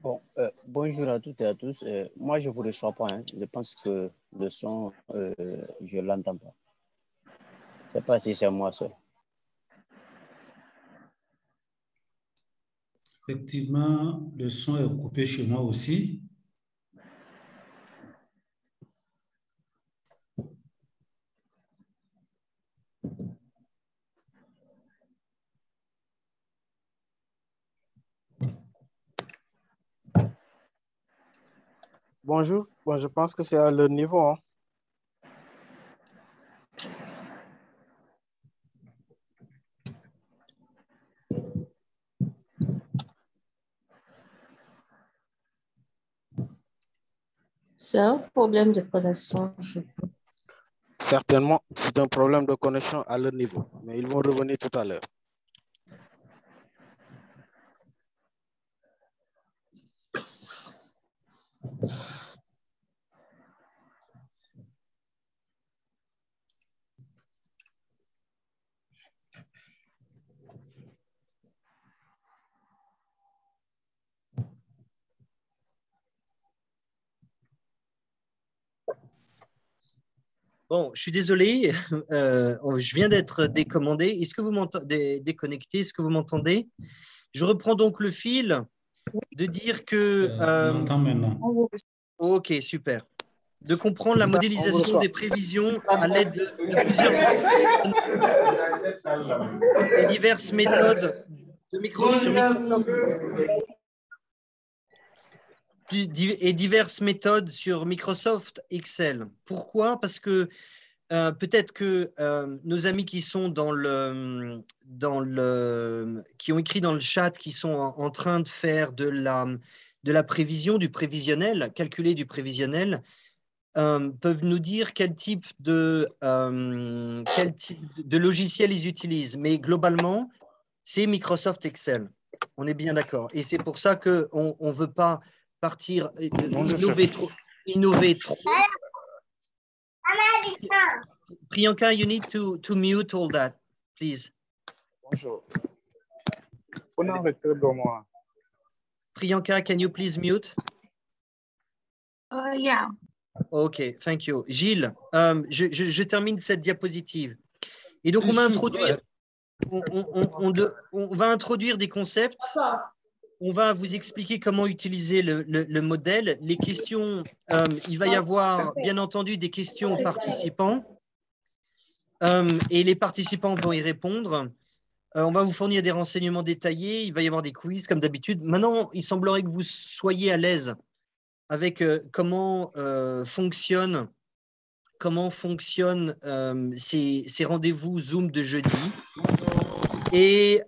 Bon, bonjour à toutes et à tous. Moi, je ne vous reçois pas. Je pense que le son, je ne l'entends pas. Je ne sais pas si c'est moi seul. Effectivement, le son est coupé chez moi aussi. Bonjour, bon, je pense que c'est à leur niveau, hein. C'est un problème de connexion. Certainement, c'est un problème de connexion à leur niveau, mais ils vont revenir tout à l'heure. Bon, je suis désolé, je viens d'être décommandé. Est-ce que vous m'entendez déconnecté? Est-ce que vous m'entendez? Je reprends donc le fil de dire que. On entend maintenant. Ok, super. De comprendre la modélisation des prévisions à l'aide de plusieurs et diverses méthodes sur Microsoft. Et diverses méthodes sur Microsoft Excel. Pourquoi? Parce que peut-être que nos amis qui sont qui ont écrit dans le chat, qui sont en train de faire de la prévision, du prévisionnel, calculer du prévisionnel, peuvent nous dire quel type de logiciel ils utilisent. Mais globalement, c'est Microsoft Excel. On est bien d'accord. Et c'est pour ça qu'on ne veut pas partir, innover trop. Priyanka, you need to mute all that, please. Bonjour. On a arrêté de moi. Priyanka, can you please mute? Yeah. OK, thank you. Gilles, je termine cette diapositive. Et donc, on va introduire, on va introduire des concepts. On va vous expliquer comment utiliser le modèle. Les questions, il va y avoir, bien entendu, des questions aux participants. Et les participants vont y répondre. On va vous fournir des renseignements détaillés. Il va y avoir des quiz, comme d'habitude. Maintenant, il semblerait que vous soyez à l'aise avec comment fonctionnent ces rendez-vous Zoom de jeudi. Et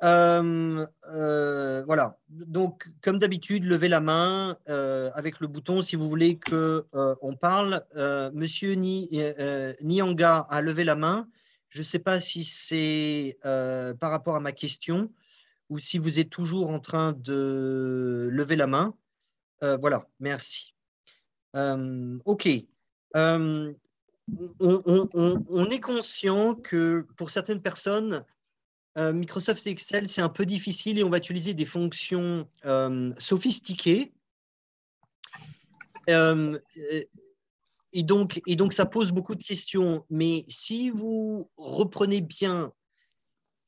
voilà. Donc, comme d'habitude, levez la main avec le bouton si vous voulez qu'on parle. Monsieur Nyanga a levé la main. Je ne sais pas si c'est par rapport à ma question ou si vous êtes toujours en train de lever la main. Voilà, merci. OK. On est conscient que pour certaines personnes, Microsoft Excel, c'est un peu difficile et on va utiliser des fonctions sophistiquées. Et donc, ça pose beaucoup de questions. Mais si vous reprenez bien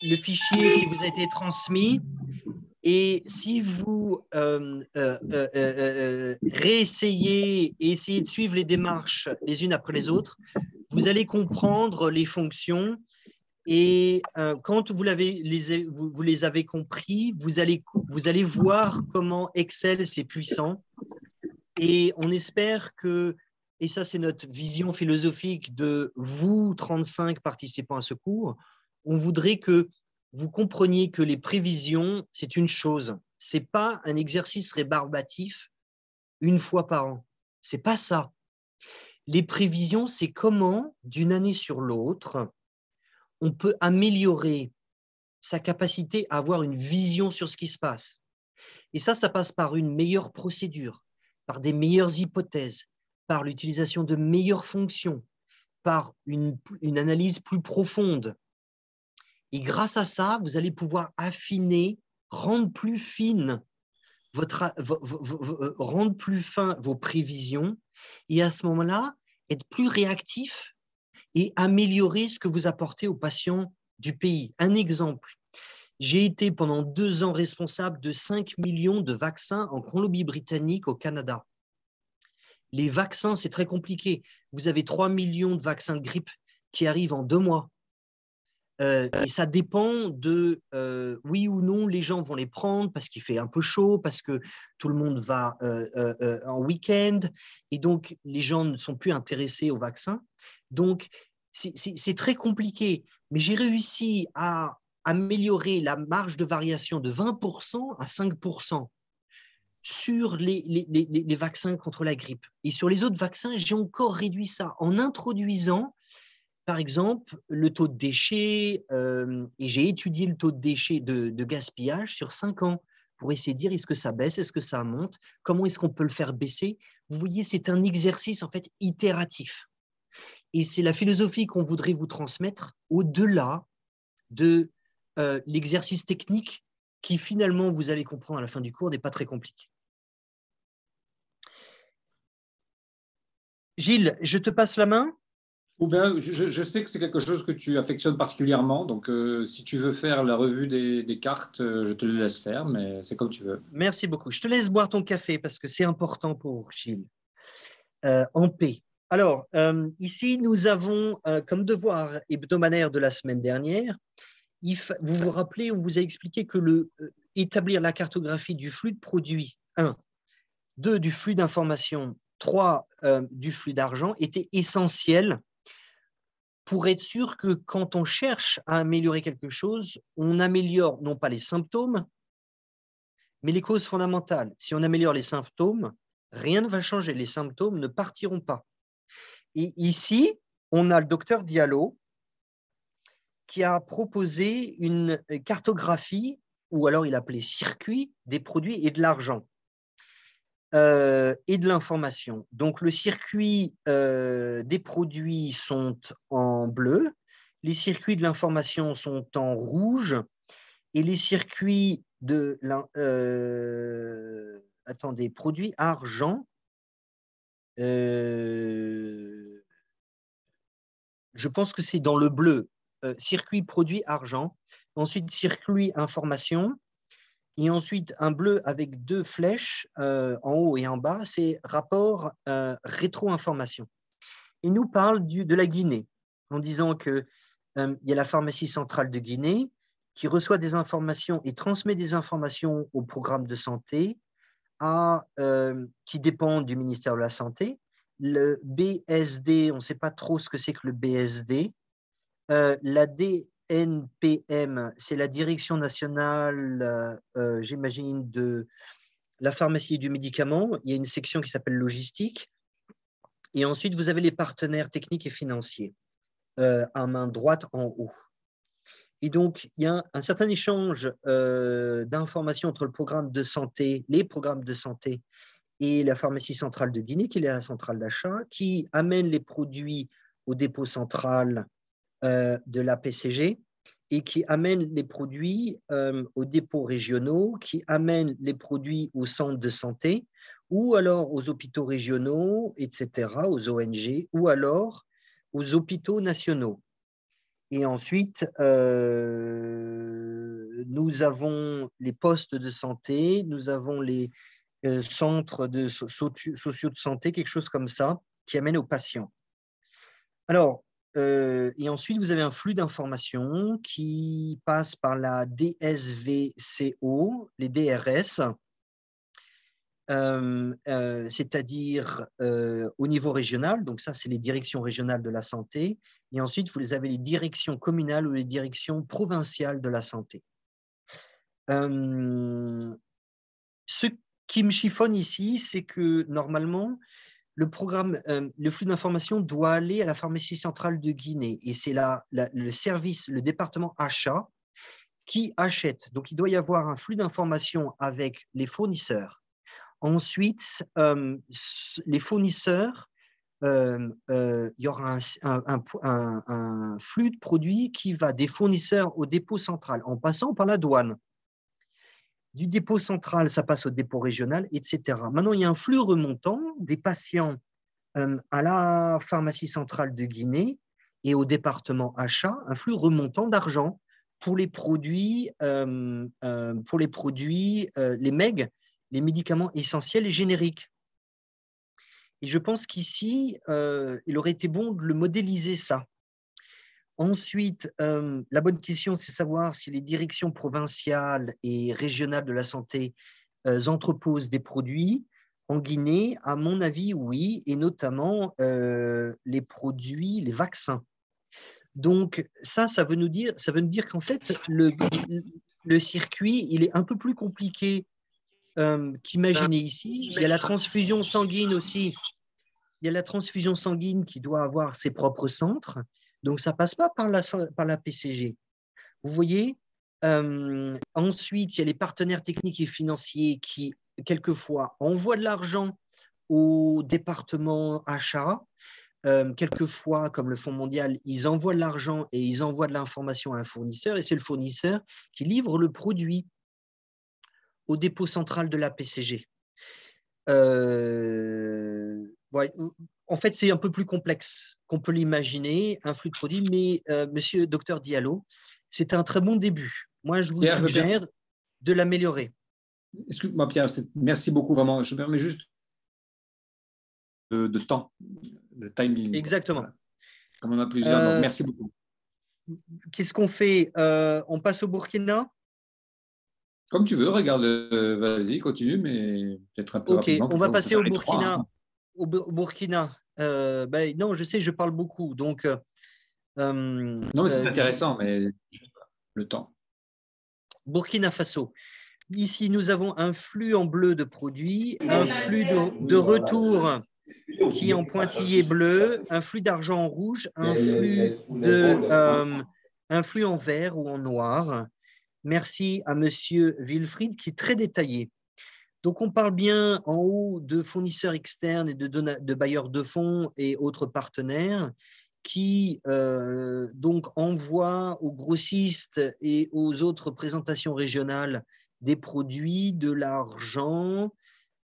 le fichier qui vous a été transmis et si vous réessayez et essayez de suivre les démarches les unes après les autres, vous allez comprendre les fonctions. Et quand vous les avez compris, vous allez voir comment Excel, c'est puissant. Et on espère que, et ça c'est notre vision philosophique de vous, 35 participants à ce cours, on voudrait que vous compreniez que les prévisions, c'est une chose. Ce n'est pas un exercice rébarbatif une fois par an. Ce n'est pas ça. Les prévisions, c'est comment, d'une année sur l'autre, on peut améliorer sa capacité à avoir une vision sur ce qui se passe. Et ça passe par une meilleure procédure, par des meilleures hypothèses, par l'utilisation de meilleures fonctions, par une analyse plus profonde. Et grâce à ça, vous allez pouvoir affiner, rendre plus fine rendre plus fin vos prévisions et à ce moment-là, être plus réactif et améliorer ce que vous apportez aux patients du pays. Un exemple, j'ai été pendant 2 ans responsable de 5 millions de vaccins en Colombie-Britannique au Canada. Les vaccins, c'est très compliqué. Vous avez 3 millions de vaccins de grippe qui arrivent en 2 mois. Et ça dépend de oui ou non les gens vont les prendre parce qu'il fait un peu chaud, parce que tout le monde va en week-end et donc les gens ne sont plus intéressés au vaccin. Donc c'est très compliqué, mais j'ai réussi à améliorer la marge de variation de 20% à 5% sur les vaccins contre la grippe. Et sur les autres vaccins, j'ai encore réduit ça en introduisant par exemple, le taux de déchets, et j'ai étudié le taux de déchets de gaspillage sur 5 ans pour essayer de dire est-ce que ça baisse, est-ce que ça monte, comment est-ce qu'on peut le faire baisser. Vous voyez, c'est un exercice en fait itératif. Et c'est la philosophie qu'on voudrait vous transmettre au-delà de l'exercice technique qui finalement, vous allez comprendre à la fin du cours, n'est pas très compliqué. Gilles, je te passe la main. Ou bien, je sais que c'est quelque chose que tu affectionnes particulièrement, donc si tu veux faire la revue des cartes, je te le laisse faire, mais c'est comme tu veux. Merci beaucoup. Je te laisse boire ton café parce que c'est important pour Gilles. En paix. Alors, ici, nous avons comme devoir hebdomadaire de la semaine dernière, vous vous rappelez, on vous a expliqué que établir la cartographie du flux de produits, 1, 2, du flux d'informations, 3, du flux d'argent, était essentiel pour être sûr que quand on cherche à améliorer quelque chose, on améliore non pas les symptômes, mais les causes fondamentales. Si on améliore les symptômes, rien ne va changer. Les symptômes ne partiront pas. Et ici, on a le docteur Diallo qui a proposé une cartographie, ou alors il appelait circuit, des produits et de l'argent. Et de l'information. Donc, le circuit des produits sont en bleu, les circuits de l'information sont en rouge, et les circuits de produits argent, je pense que c'est dans le bleu, circuit produit argent, ensuite circuit information, et ensuite, un bleu avec 2 flèches en haut et en bas, c'est rapport rétro-information. Il nous parle de la Guinée, en disant qu'il y a la pharmacie centrale de Guinée qui reçoit des informations et transmet des informations au programme de santé qui dépend du ministère de la Santé. Le BSD, on ne sait pas trop ce que c'est que le BSD. La NPM, c'est la direction nationale, j'imagine, de la pharmacie et du médicament. Il y a une section qui s'appelle logistique. Et ensuite, vous avez les partenaires techniques et financiers, à main droite en haut. Et donc, il y a un certain échange d'informations entre le programme de santé, les programmes de santé et la pharmacie centrale de Guinée, qui est la centrale d'achat, qui amène les produits au dépôt central de la PCG et qui amène les produits aux dépôts régionaux, qui amène les produits aux centres de santé ou alors aux hôpitaux régionaux, etc., aux ONG, ou alors aux hôpitaux nationaux. Et ensuite, nous avons les postes de santé, nous avons les centres sociaux de santé, quelque chose comme ça, qui amène aux patients. Alors, et ensuite, vous avez un flux d'informations qui passe par la DSVCO, les DRS, c'est-à-dire au niveau régional, donc ça, c'est les directions régionales de la santé, et ensuite, vous avez les directions communales ou les directions provinciales de la santé. Ce qui me chiffonne ici, c'est que normalement, le flux d'information doit aller à la pharmacie centrale de Guinée et c'est le service, le département achat qui achète. Donc, il doit y avoir un flux d'information avec les fournisseurs. Ensuite, les fournisseurs, il y aura un flux de produits qui va des fournisseurs au dépôt central en passant par la douane. Du dépôt central, ça passe au dépôt régional, etc. Maintenant, il y a un flux remontant des patients à la pharmacie centrale de Guinée et au département achat, un flux remontant d'argent pour les produits, les MEG, les médicaments essentiels et génériques. Et je pense qu'ici, il aurait été bon de le modéliser ça. Ensuite, la bonne question, c'est savoir si les directions provinciales et régionales de la santé entreposent des produits. En Guinée, à mon avis, oui, et notamment les produits, les vaccins. Donc, ça veut nous dire qu'en fait, le circuit, il est un peu plus compliqué qu'imaginer ici. Il y a la transfusion sanguine aussi. Il y a la transfusion sanguine qui doit avoir ses propres centres. Donc, ça ne passe pas par la PCG. Vous voyez, ensuite, il y a les partenaires techniques et financiers qui, quelquefois, envoient de l'argent au département achat. Quelquefois, comme le Fonds mondial, ils envoient de l'argent et ils envoient de l'information à un fournisseur, et c'est le fournisseur qui livre le produit au dépôt central de la PCG. Ouais, en fait, c'est un peu plus complexe qu'on peut l'imaginer, un flux de produits, mais monsieur Dr Diallo, c'est un très bon début. Moi, je vous Pierre, suggère de l'améliorer. Excuse-moi, Pierre, merci beaucoup, vraiment. Je me permets juste de temps, de timing. Exactement. Voilà. Comme on a plusieurs, donc merci beaucoup. Qu'est-ce qu'on fait? On passe au Burkina? Comme tu veux, regarde, vas-y, continue, mais peut-être un peu rapidement. Ok, on va passer au Burkina. 3, hein. Au Burkina. Non, je sais, je parle beaucoup. Donc, non, mais c'est intéressant, mais le temps. Burkina Faso. Ici, nous avons un flux en bleu de produits, un flux de retour qui est en pointillé bleu, un flux d'argent en rouge, un flux en vert ou en noir. Merci à monsieur Wilfried qui est très détaillé. Donc, on parle bien en haut de fournisseurs externes et de bailleurs de fonds et autres partenaires qui donc envoient aux grossistes et aux autres présentations régionales des produits, de l'argent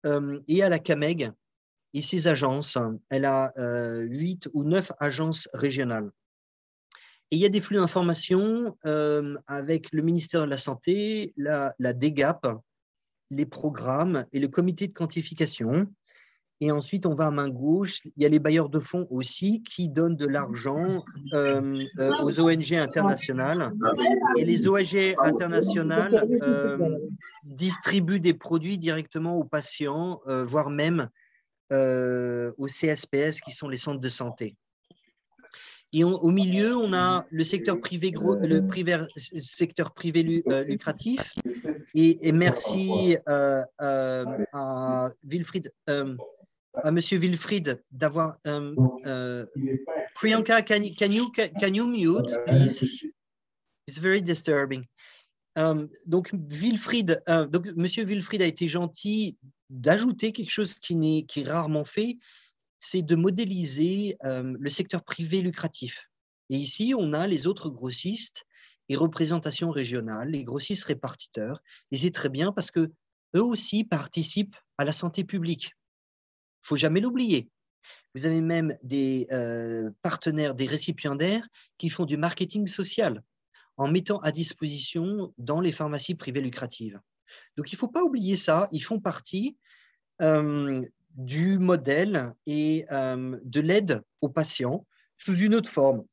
et à la CAMEG et ses agences. Elle a 8 ou 9 agences régionales. Et il y a des flux d'informations avec le ministère de la Santé, la DGAP, les programmes et le comité de quantification. Et ensuite, on va à main gauche. Il y a les bailleurs de fonds aussi qui donnent de l'argent aux ONG internationales. Et les ONG internationales distribuent des produits directement aux patients, voire même aux CSPS, qui sont les centres de santé. Et au milieu, on a le secteur privé, secteur privé lucratif. Et merci à Wilfried, à Monsieur Wilfried d'avoir. Priyanka, can you mute, please? It's very disturbing. Donc Wilfried, donc Monsieur Wilfried a été gentil d'ajouter quelque chose qui est rarement fait, c'est de modéliser le secteur privé lucratif. Et ici, on a les autres grossistes et représentations régionales, les grossistes répartiteurs. Et c'est très bien parce que eux aussi participent à la santé publique. Il ne faut jamais l'oublier. Vous avez même des partenaires, des récipiendaires qui font du marketing social en mettant à disposition dans les pharmacies privées lucratives. Donc, il ne faut pas oublier ça. Ils font partie du modèle et de l'aide aux patients sous une autre forme.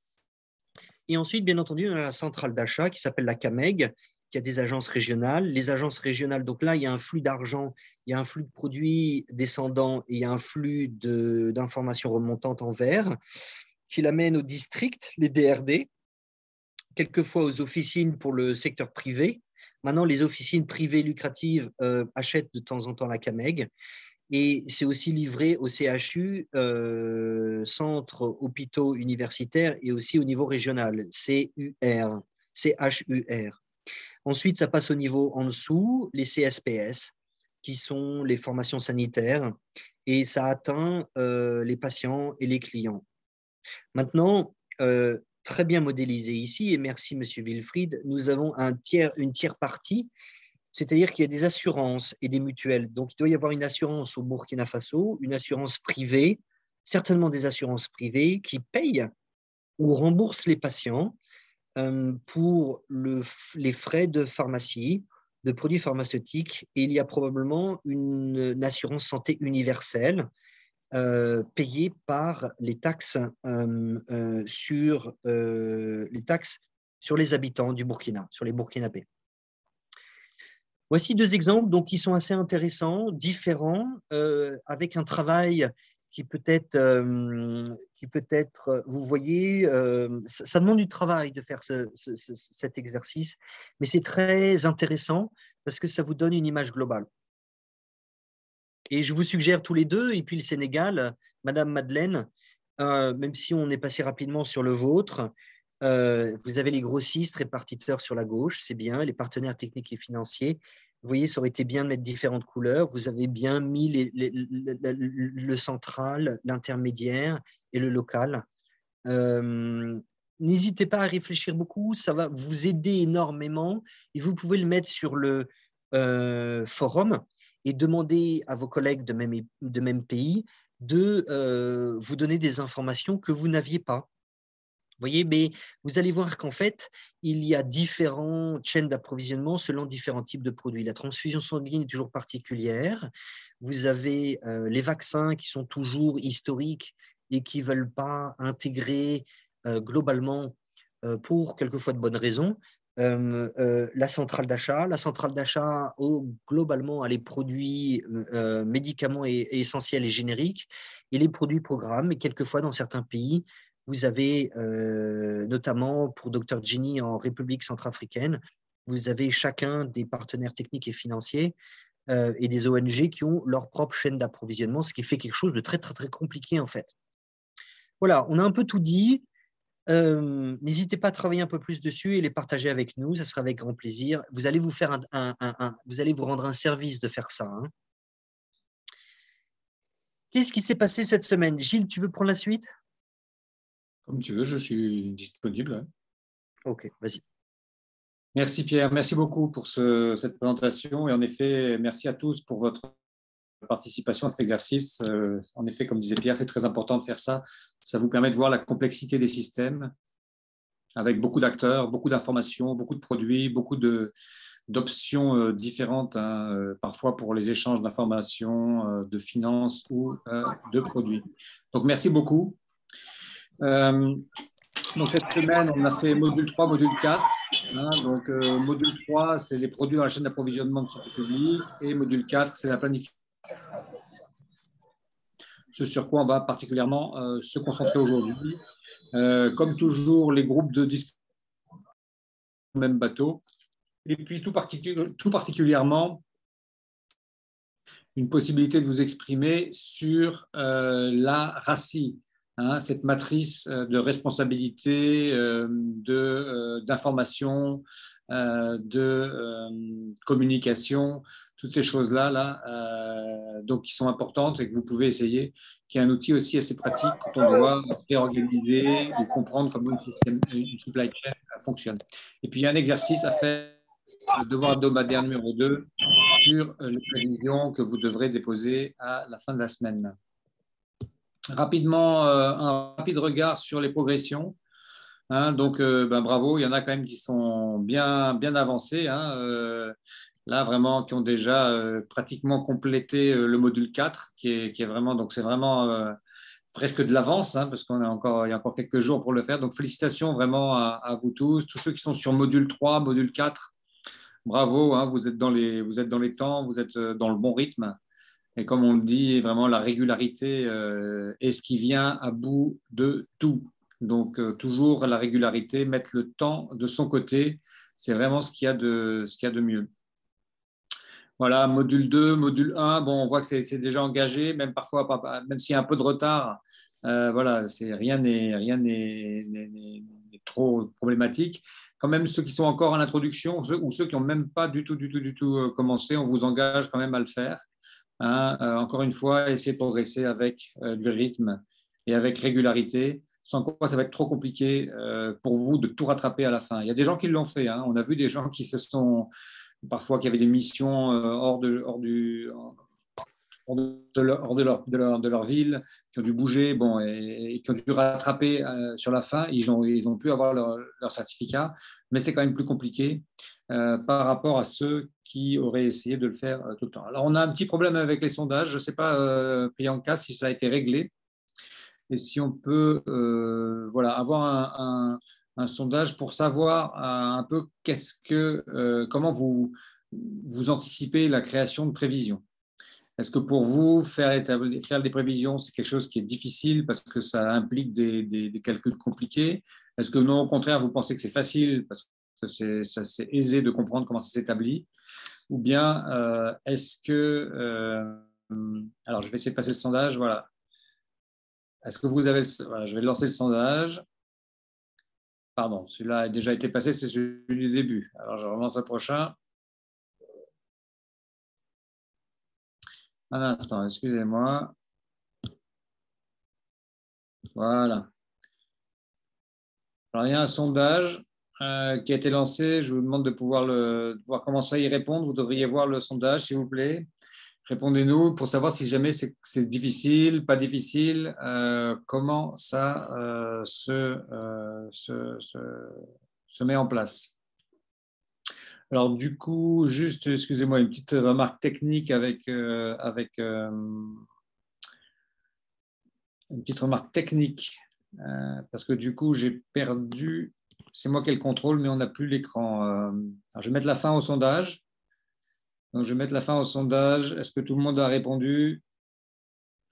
Et ensuite, bien entendu, on a la centrale d'achat qui s'appelle la CAMEG, qui a des agences régionales. Les agences régionales, donc là, il y a un flux d'argent, il y a un flux de produits descendants et il y a un flux d'informations remontantes en vert qui l'amène aux districts, les DRD, quelquefois aux officines pour le secteur privé. Maintenant, les officines privées lucratives achètent de temps en temps la CAMEG. Et c'est aussi livré au CHU, centres hôpitaux universitaires, et aussi au niveau régional, CHUR. Ensuite, ça passe au niveau en dessous, les CSPS, qui sont les formations sanitaires, et ça atteint les patients et les clients. Maintenant, très bien modélisé ici, et merci Monsieur Wilfried, nous avons une tiers partie C'est-à-dire qu'il y a des assurances et des mutuelles. Donc, il doit y avoir une assurance au Burkina Faso, une assurance privée, certainement des assurances privées qui payent ou remboursent les patients pour les frais de pharmacie, de produits pharmaceutiques. Et il y a probablement une assurance santé universelle payée par les taxes sur les habitants du Burkina, sur les Burkinabés. Voici 2 exemples donc, qui sont assez intéressants, différents, avec un travail qui peut être, vous voyez, ça demande du travail de faire cet exercice, mais c'est très intéressant parce que ça vous donne une image globale. Et je vous suggère tous les deux, et puis le Sénégal, Madame Madeleine, même si on est passé rapidement sur le vôtre, vous avez les grossistes répartiteurs sur la gauche, c'est bien, les partenaires techniques et financiers. Vous voyez, ça aurait été bien de mettre différentes couleurs. Vous avez bien mis le central, l'intermédiaire et le local. N'hésitez pas à réfléchir beaucoup, ça va vous aider énormément. Et vous pouvez le mettre sur le forum et demander à vos collègues de même pays de vous donner des informations que vous n'aviez pas. Vous voyez, mais vous allez voir qu'en fait, il y a différentes chaînes d'approvisionnement selon différents types de produits. La transfusion sanguine est toujours particulière. Vous avez les vaccins qui sont toujours historiques et qui ne veulent pas intégrer globalement pour quelquefois de bonnes raisons. La centrale d'achat globalement a les produits médicaments et essentiels et génériques et les produits programmes. Et quelquefois, dans certains pays, vous avez notamment pour Dr Ginny en République centrafricaine, vous avez chacun des partenaires techniques et financiers et des ONG qui ont leur propre chaîne d'approvisionnement, ce qui fait quelque chose de très, très, très compliqué en fait. Voilà, on a un peu tout dit. N'hésitez pas à travailler un peu plus dessus et les partager avec nous, ça sera avec grand plaisir. Vous allez vous faire vous allez vous rendre un service de faire ça. Hein. Qu'est-ce qui s'est passé cette semaine? Gilles, tu veux prendre la suite? Comme tu veux, je suis disponible. Ok, vas-y. Merci Pierre, merci beaucoup pour cette présentation et en effet, merci à tous pour votre participation à cet exercice. En effet, comme disait Pierre, c'est très important de faire ça. Ça vous permet de voir la complexité des systèmes avec beaucoup d'acteurs, beaucoup d'informations, beaucoup de produits, beaucoup d'options différentes, hein, parfois pour les échanges d'informations, de finances ou de produits. Donc, merci beaucoup. Donc, cette semaine, on a fait module 3, module 4. Hein, donc, module 3, c'est les produits dans la chaîne d'approvisionnement de santé publique et module 4, c'est la planification. Ce sur quoi on va particulièrement se concentrer aujourd'hui. Comme toujours, les groupes de discussion au même bateau. Et puis, tout particulièrement, une possibilité de vous exprimer sur la RACI, hein, cette matrice de responsabilité, d'information, de communication, toutes ces choses-là, donc qui sont importantes et que vous pouvez essayer, qui est un outil aussi assez pratique quand on doit réorganiser ou comprendre comment une supply chain fonctionne. Et puis, il y a un exercice à faire, le devoir hebdomadaire numéro 2, sur les prévisions que vous devrez déposer à la fin de la semaine. Rapidement, un rapide regard sur les progressions. Hein, donc, bravo, il y en a quand même qui sont bien avancés. Hein, là, vraiment, qui ont déjà pratiquement complété le module 4, qui est vraiment, donc c'est vraiment presque de l'avance, hein, parce qu'il y a encore quelques jours pour le faire. Donc, félicitations vraiment à vous tous ceux qui sont sur module 3, module 4. Bravo, hein, vous êtes dans les temps, vous êtes dans le bon rythme. Et comme on le dit, vraiment, la régularité est ce qui vient à bout de tout. Donc, toujours la régularité, mettre le temps de son côté, c'est vraiment ce qu'il y a de mieux. Voilà, module 2, module 1, bon, on voit que c'est déjà engagé, même parfois, même s'il y a un peu de retard, voilà, rien n'est trop problématique. Quand même, ceux qui sont encore à l'introduction ou ceux qui n'ont même pas du tout commencé, on vous engage quand même à le faire. Hein, encore une fois, essayez de progresser avec du rythme et avec régularité, sans quoi ça va être trop compliqué pour vous de tout rattraper à la fin. Il y a des gens qui l'ont fait. Hein. On a vu des gens qui se sont parfois qu'il y avait des missions hors de leur ville, qui ont dû bouger, bon, et qui ont dû rattraper sur la fin. Ils ont pu avoir leur certificat, mais c'est quand même plus compliqué par rapport à ceux qui auraient essayé de le faire tout le temps. Alors, on a un petit problème avec les sondages. Je ne sais pas, Priyanka, si ça a été réglé et si on peut voilà, avoir un sondage pour savoir un peu comment vous anticipez la création de prévisions. Est-ce que pour vous, faire des prévisions, c'est quelque chose qui est difficile parce que ça implique des calculs compliqués? Est-ce que non, au contraire, vous pensez que c'est facile parce que c'est aisé de comprendre comment ça s'établit? Ou bien est-ce que… alors, je vais essayer de passer le sondage. Voilà. Est-ce que vous avez… Voilà, je vais lancer le sondage. Pardon, celui-là a déjà été passé, c'est celui du début. Alors, je relance le prochain. Un instant, excusez-moi. Voilà. Alors, il y a un sondage qui a été lancé. Je vous demande de pouvoir commencer à y répondre. Vous devriez voir le sondage, s'il vous plaît. Répondez-nous pour savoir si jamais c'est difficile, pas difficile, comment ça se met en place. Alors, du coup, juste, excusez-moi, une petite remarque technique une petite remarque technique, parce que du coup, j'ai perdu, c'est moi qui ai le contrôle, mais on n'a plus l'écran. Alors, je vais mettre la fin au sondage. Donc, je vais mettre la fin au sondage. Est-ce que tout le monde a répondu?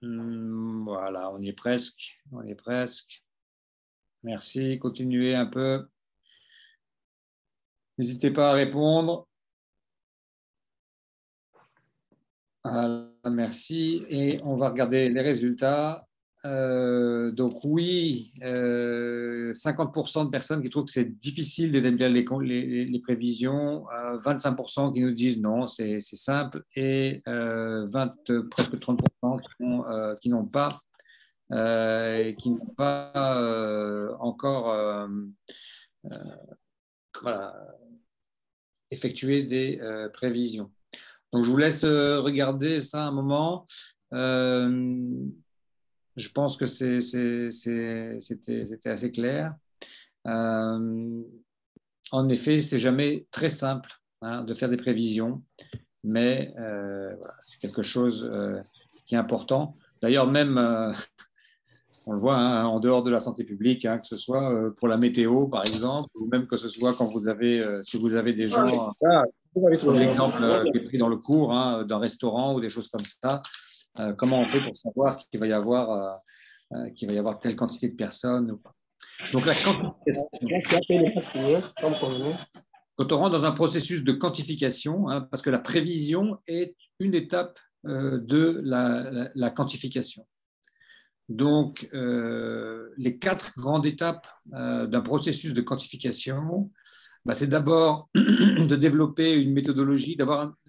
Voilà, on y est presque. On y est presque. Merci, continuez un peu. N'hésitez pas à répondre. Voilà, merci. Et on va regarder les résultats. Donc oui, 50% de personnes qui trouvent que c'est difficile d'établir les prévisions, 25% qui nous disent non, c'est simple, et presque 30% qui n'ont pas encore voilà, effectué des prévisions. Donc je vous laisse regarder ça un moment. Je pense que c'était assez clair. En effet, c'est jamais très simple de faire des prévisions, mais voilà, c'est quelque chose qui est important. D'ailleurs, même, on le voit en dehors de la santé publique, que ce soit pour la météo, par exemple, ou même que ce soit quand si vous avez des gens, comme l'exemple qui est pris dans le cours, d'un restaurant ou des choses comme ça. Comment on fait pour savoir qu'il va y avoir telle quantité de personnes ou pas. Donc la quantification. Quand on rentre dans un processus de quantification, parce que la prévision est une étape de la quantification. Donc les 4 grandes étapes d'un processus de quantification, c'est d'abord de développer une méthodologie,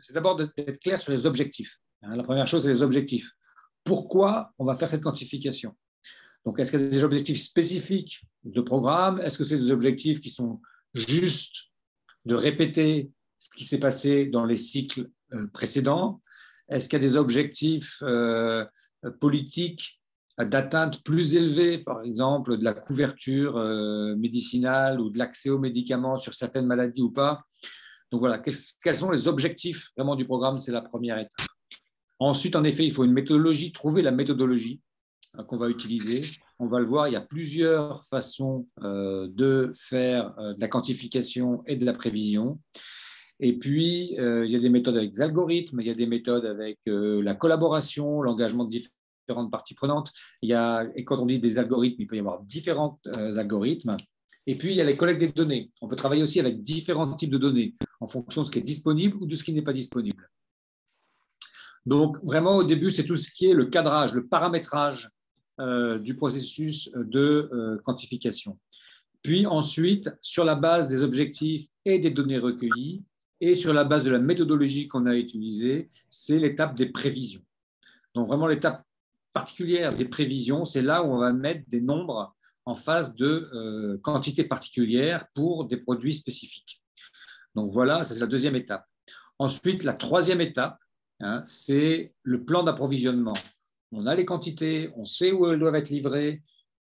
c'est d'abord d'être clair sur les objectifs. La première chose, c'est les objectifs. Pourquoi on va faire cette quantification? Donc, est-ce qu'il y a des objectifs spécifiques de programme? Est-ce que c'est des objectifs qui sont juste de répéter ce qui s'est passé dans les cycles précédents? Est-ce qu'il y a des objectifs politiques d'atteinte plus élevée, par exemple de la couverture médicinale ou de l'accès aux médicaments sur certaines maladies ou pas? Donc voilà, quels sont les objectifs vraiment du programme? C'est la première étape. Ensuite, en effet, il faut une méthodologie, trouver la méthodologie qu'on va utiliser. On va le voir, il y a plusieurs façons de faire de la quantification et de la prévision. Et puis, il y a des méthodes avec des algorithmes, il y a des méthodes avec la collaboration, l'engagement de différentes parties prenantes. Et quand on dit des algorithmes, il peut y avoir différents algorithmes. Et puis, il y a les collectes des données. On peut travailler aussi avec différents types de données en fonction de ce qui est disponible ou de ce qui n'est pas disponible. Donc, vraiment, au début, c'est tout ce qui est le cadrage, le paramétrage du processus de quantification. Puis ensuite, sur la base des objectifs et des données recueillies, et sur la base de la méthodologie qu'on a utilisée, c'est l'étape des prévisions. Donc, vraiment, l'étape particulière des prévisions, c'est là où on va mettre des nombres en face de quantités particulières pour des produits spécifiques. Donc, voilà, c'est la deuxième étape. Ensuite, la troisième étape, c'est le plan d'approvisionnement. On a les quantités, on sait où elles doivent être livrées.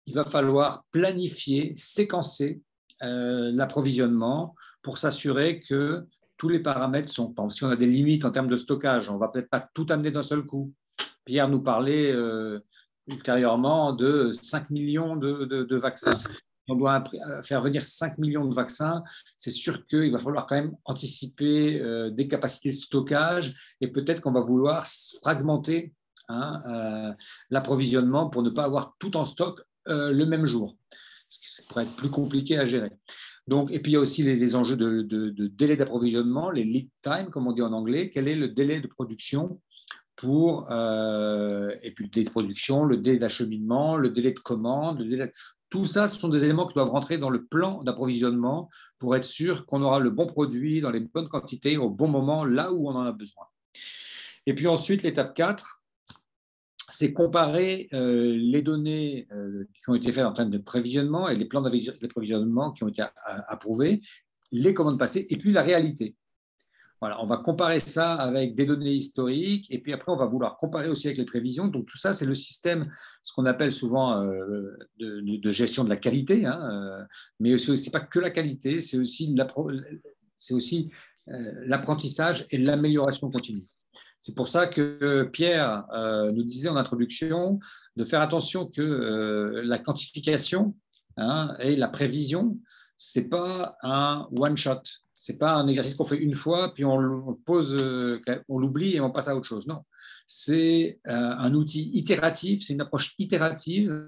Il va falloir planifier, séquencer l'approvisionnement pour s'assurer que tous les paramètres sont. Par exemple, si on a des limites en termes de stockage, on ne va peut-être pas tout amener d'un seul coup. Pierre nous parlait ultérieurement de 5 millions de vaccins. On doit faire venir 5 millions de vaccins. C'est sûr qu'il va falloir quand même anticiper des capacités de stockage et peut-être qu'on va vouloir fragmenter l'approvisionnement pour ne pas avoir tout en stock le même jour. Ça pourrait être plus compliqué à gérer. Donc, et puis, il y a aussi les enjeux de délai d'approvisionnement, les lead time, comme on dit en anglais. Quel est le délai de production et puis le délai de production, le délai d'acheminement, le délai de commande, tout ça, ce sont des éléments qui doivent rentrer dans le plan d'approvisionnement pour être sûr qu'on aura le bon produit dans les bonnes quantités au bon moment, là où on en a besoin. Et puis ensuite, l'étape 4, c'est comparer les données qui ont été faites en termes de prévisionnement et les plans d'approvisionnement qui ont été approuvés, les commandes passées et puis la réalité. Voilà, on va comparer ça avec des données historiques et puis après, on va vouloir comparer aussi avec les prévisions. Donc, tout ça, c'est le système, ce qu'on appelle souvent de gestion de la qualité, mais ce n'est pas que la qualité, c'est aussi l'apprentissage et l'amélioration continue. C'est pour ça que Pierre nous disait en introduction de faire attention que la quantification et la prévision, ce n'est pas un one-shot. Ce n'est pas un exercice qu'on fait une fois, puis on pose, on l'oublie et on passe à autre chose. Non, c'est un outil itératif, c'est une approche itérative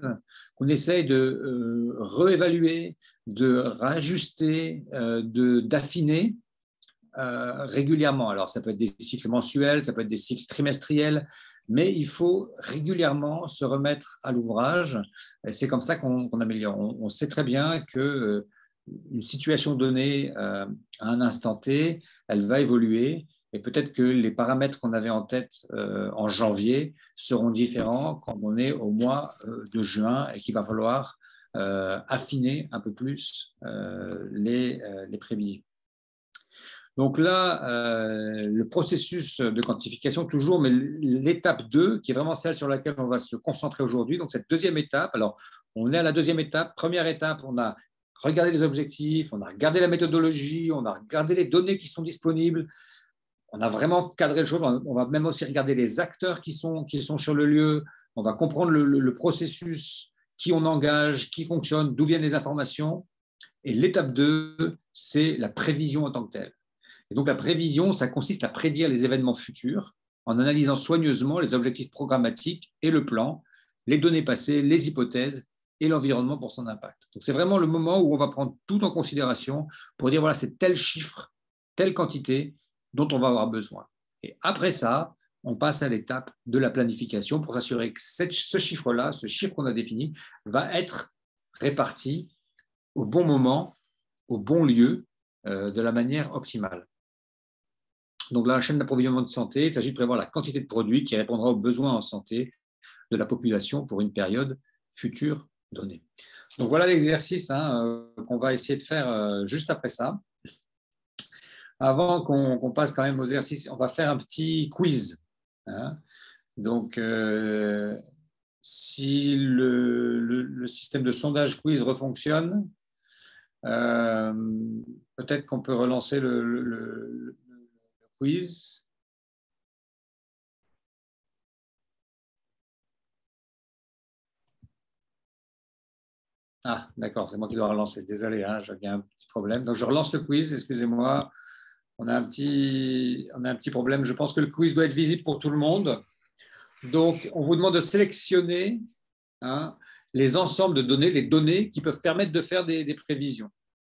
qu'on essaye de réévaluer, de rajuster, d'affiner régulièrement. Alors, ça peut être des cycles mensuels, ça peut être des cycles trimestriels, mais il faut régulièrement se remettre à l'ouvrage. C'est comme ça qu'on améliore. On sait très bien que une situation donnée à un instant T, elle va évoluer et peut-être que les paramètres qu'on avait en tête en janvier seront différents quand on est au mois de juin et qu'il va falloir affiner un peu plus les prévisions. Donc là, le processus de quantification toujours, mais l'étape 2, qui est vraiment celle sur laquelle on va se concentrer aujourd'hui, donc cette deuxième étape, alors on est à la deuxième étape. Première étape, on a regardé les objectifs, on a regardé la méthodologie, on a regardé les données qui sont disponibles, on a vraiment cadré le chose, on va même aussi regarder les acteurs qui sont sur le lieu, on va comprendre le processus, qui on engage, qui fonctionne, d'où viennent les informations. Et l'étape 2, c'est la prévision en tant que telle. Et donc la prévision, ça consiste à prédire les événements futurs en analysant soigneusement les objectifs programmatiques et le plan, les données passées, les hypothèses et l'environnement pour son impact. Donc, c'est vraiment le moment où on va prendre tout en considération pour dire, voilà, c'est tel chiffre, telle quantité dont on va avoir besoin. Et après ça, on passe à l'étape de la planification pour s'assurer que ce chiffre-là, ce chiffre qu'on a défini, va être réparti au bon moment, au bon lieu, de la manière optimale. Donc, la chaîne d'approvisionnement de santé, il s'agit de prévoir la quantité de produits qui répondra aux besoins en santé de la population pour une période future donnée. Donc, voilà l'exercice qu'on va essayer de faire juste après ça. Avant qu'on passe quand même aux exercices, on va faire un petit quiz. Donc, si le système de sondage quiz refonctionne, peut-être qu'on peut relancer le quiz. Ah, d'accord, c'est moi qui dois relancer. Désolé, il y a un petit problème. Donc, je relance le quiz, excusez-moi. On a un petit problème. Je pense que le quiz doit être visible pour tout le monde. Donc, on vous demande de sélectionner les ensembles de données, les données qui peuvent permettre de faire des prévisions.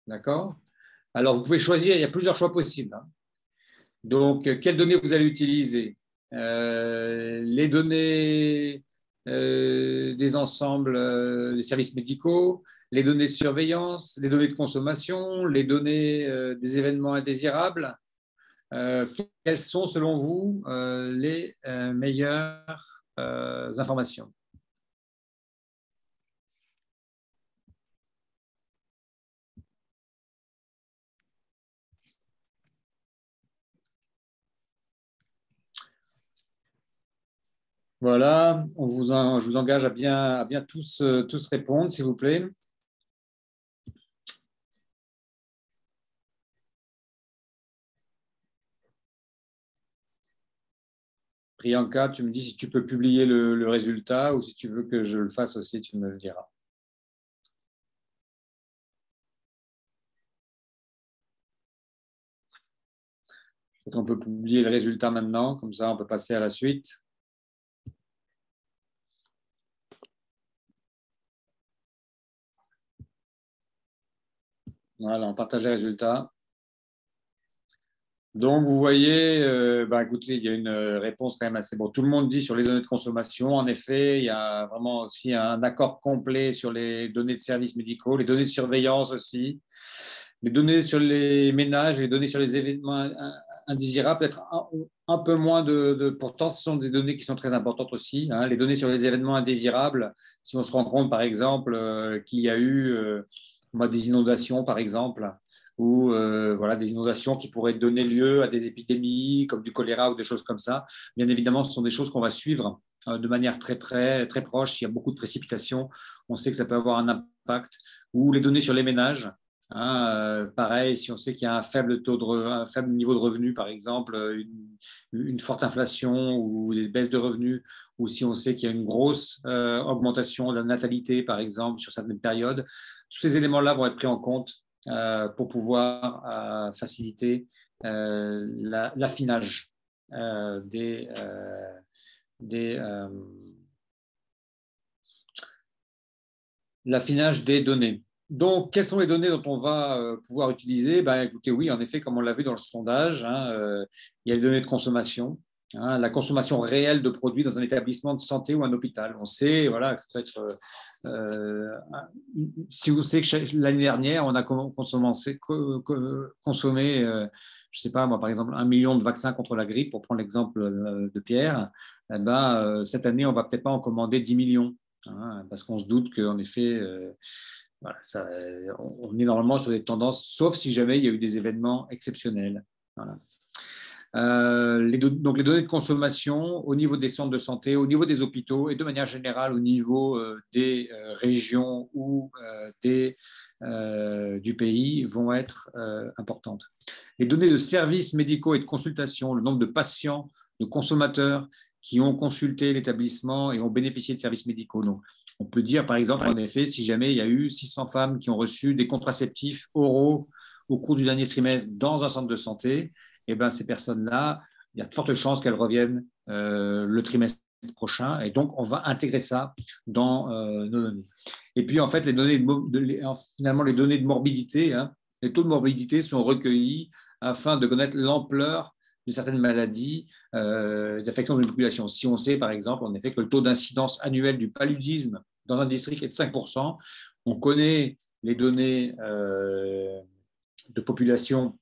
D'accord? Alors, vous pouvez choisir, il y a plusieurs choix possibles. Donc, quelles données vous allez utiliser? Les données des ensembles des services médicaux, les données de surveillance, les données de consommation, les données des événements indésirables. Quelles sont, selon vous, les meilleures informations? Voilà, je vous engage à bien tous répondre, s'il vous plaît. Priyanka, tu me dis si tu peux publier le résultat ou si tu veux que je le fasse aussi, tu me le diras. On peut publier le résultat maintenant, comme ça on peut passer à la suite. Voilà, on partage les résultats. Donc, vous voyez, écoutez, il y a une réponse quand même assez bonne. Tout le monde dit sur les données de consommation. En effet, il y a vraiment aussi un accord complet sur les données de services médicaux, les données de surveillance aussi, les données sur les ménages, les données sur les événements indésirables, peut-être un peu moins pourtant, ce sont des données qui sont très importantes aussi. Hein. Les données sur les événements indésirables, si on se rend compte, par exemple, qu'il y a eu des inondations, par exemple, ou voilà, des inondations qui pourraient donner lieu à des épidémies comme du choléra ou des choses comme ça. Bien évidemment, ce sont des choses qu'on va suivre de manière très proche. S'il y a beaucoup de précipitations, on sait que ça peut avoir un impact. Ou les données sur les ménages. Hein, pareil, si on sait qu'il y a un faible niveau de revenus, par exemple, une forte inflation ou des baisses de revenus, ou si on sait qu'il y a une grosse augmentation de la natalité, par exemple, sur certaines périodes, tous ces éléments-là vont être pris en compte pour pouvoir faciliter l'affinage l'affinage des données. Donc, quelles sont les données dont on va pouvoir utiliser? Écoutez, oui, en effet, comme on l'a vu dans le sondage, il y a les données de consommation, la consommation réelle de produits dans un établissement de santé ou un hôpital. On sait, voilà, que ça peut être, si vous savez que l'année dernière, on a consommé, je ne sais pas moi, par exemple, 1 million de vaccins contre la grippe, pour prendre l'exemple de Pierre, cette année, on ne va peut-être pas en commander 10 millions, parce qu'on se doute qu'en effet, voilà, on est normalement sur des tendances, sauf si jamais il y a eu des événements exceptionnels. Voilà. Donc les données de consommation au niveau des centres de santé, au niveau des hôpitaux et de manière générale au niveau des régions ou du pays vont être importantes. Les données de services médicaux et de consultation, le nombre de patients, de consommateurs qui ont consulté l'établissement et ont bénéficié de services médicaux. Donc, on peut dire, par exemple, en effet, si jamais il y a eu 600 femmes qui ont reçu des contraceptifs oraux au cours du dernier trimestre dans un centre de santé, ces personnes-là, il y a de fortes chances qu'elles reviennent le trimestre prochain. Et donc, on va intégrer ça dans nos données. Et puis, en fait, finalement, les données de morbidité, les taux de morbidité sont recueillis afin de connaître l'ampleur de certaines maladies, des affections de la population. Si on sait, par exemple, en effet, que le taux d'incidence annuel du paludisme dans un district est de 5%, on connaît les données de population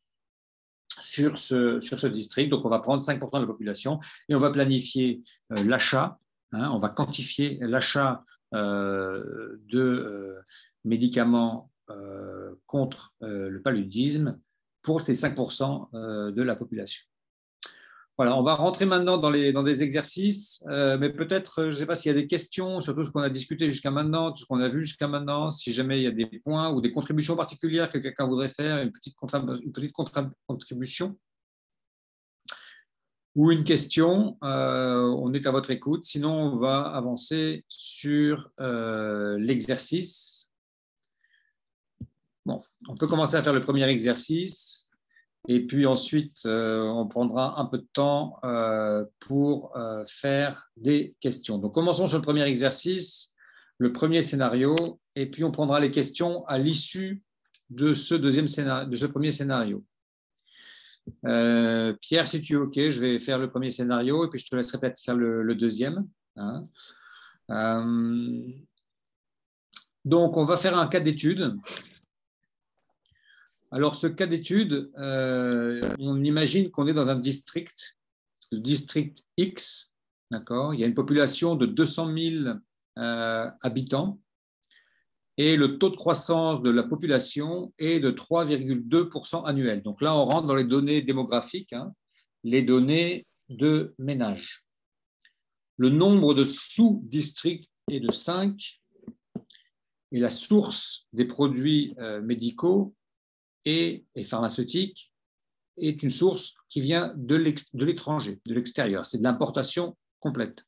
sur ce district. Donc, on va prendre 5% de la population et on va planifier l'achat, on va quantifier l'achat de médicaments contre le paludisme pour ces 5% de la population. Voilà, on va rentrer maintenant dans des exercices, mais peut-être, je ne sais pas s'il y a des questions sur tout ce qu'on a discuté jusqu'à maintenant, tout ce qu'on a vu jusqu'à maintenant, si jamais il y a des points ou des contributions particulières que quelqu'un voudrait faire, une petite contribution ou une question, on est à votre écoute. Sinon, on va avancer sur l'exercice. Bon, on peut commencer à faire le premier exercice. Et puis ensuite, on prendra un peu de temps pour faire des questions. Donc, commençons sur le premier exercice, le premier scénario, et puis on prendra les questions à l'issue de ce premier scénario. Pierre, si tu es OK, je vais faire le premier scénario, et puis je te laisserai peut-être faire le deuxième. Donc, on va faire un cas d'étude. Alors, ce cas d'étude, on imagine qu'on est dans un district, le district X, d'accord ? Il y a une population de 200 000 habitants et le taux de croissance de la population est de 3,2% annuel. Donc là, on rentre dans les données démographiques, les données de ménage. le nombre de sous-districts est de 5 et la source des produits médicaux et pharmaceutiques est une source qui vient de l'étranger, de l'extérieur. C'est de l'importation complète.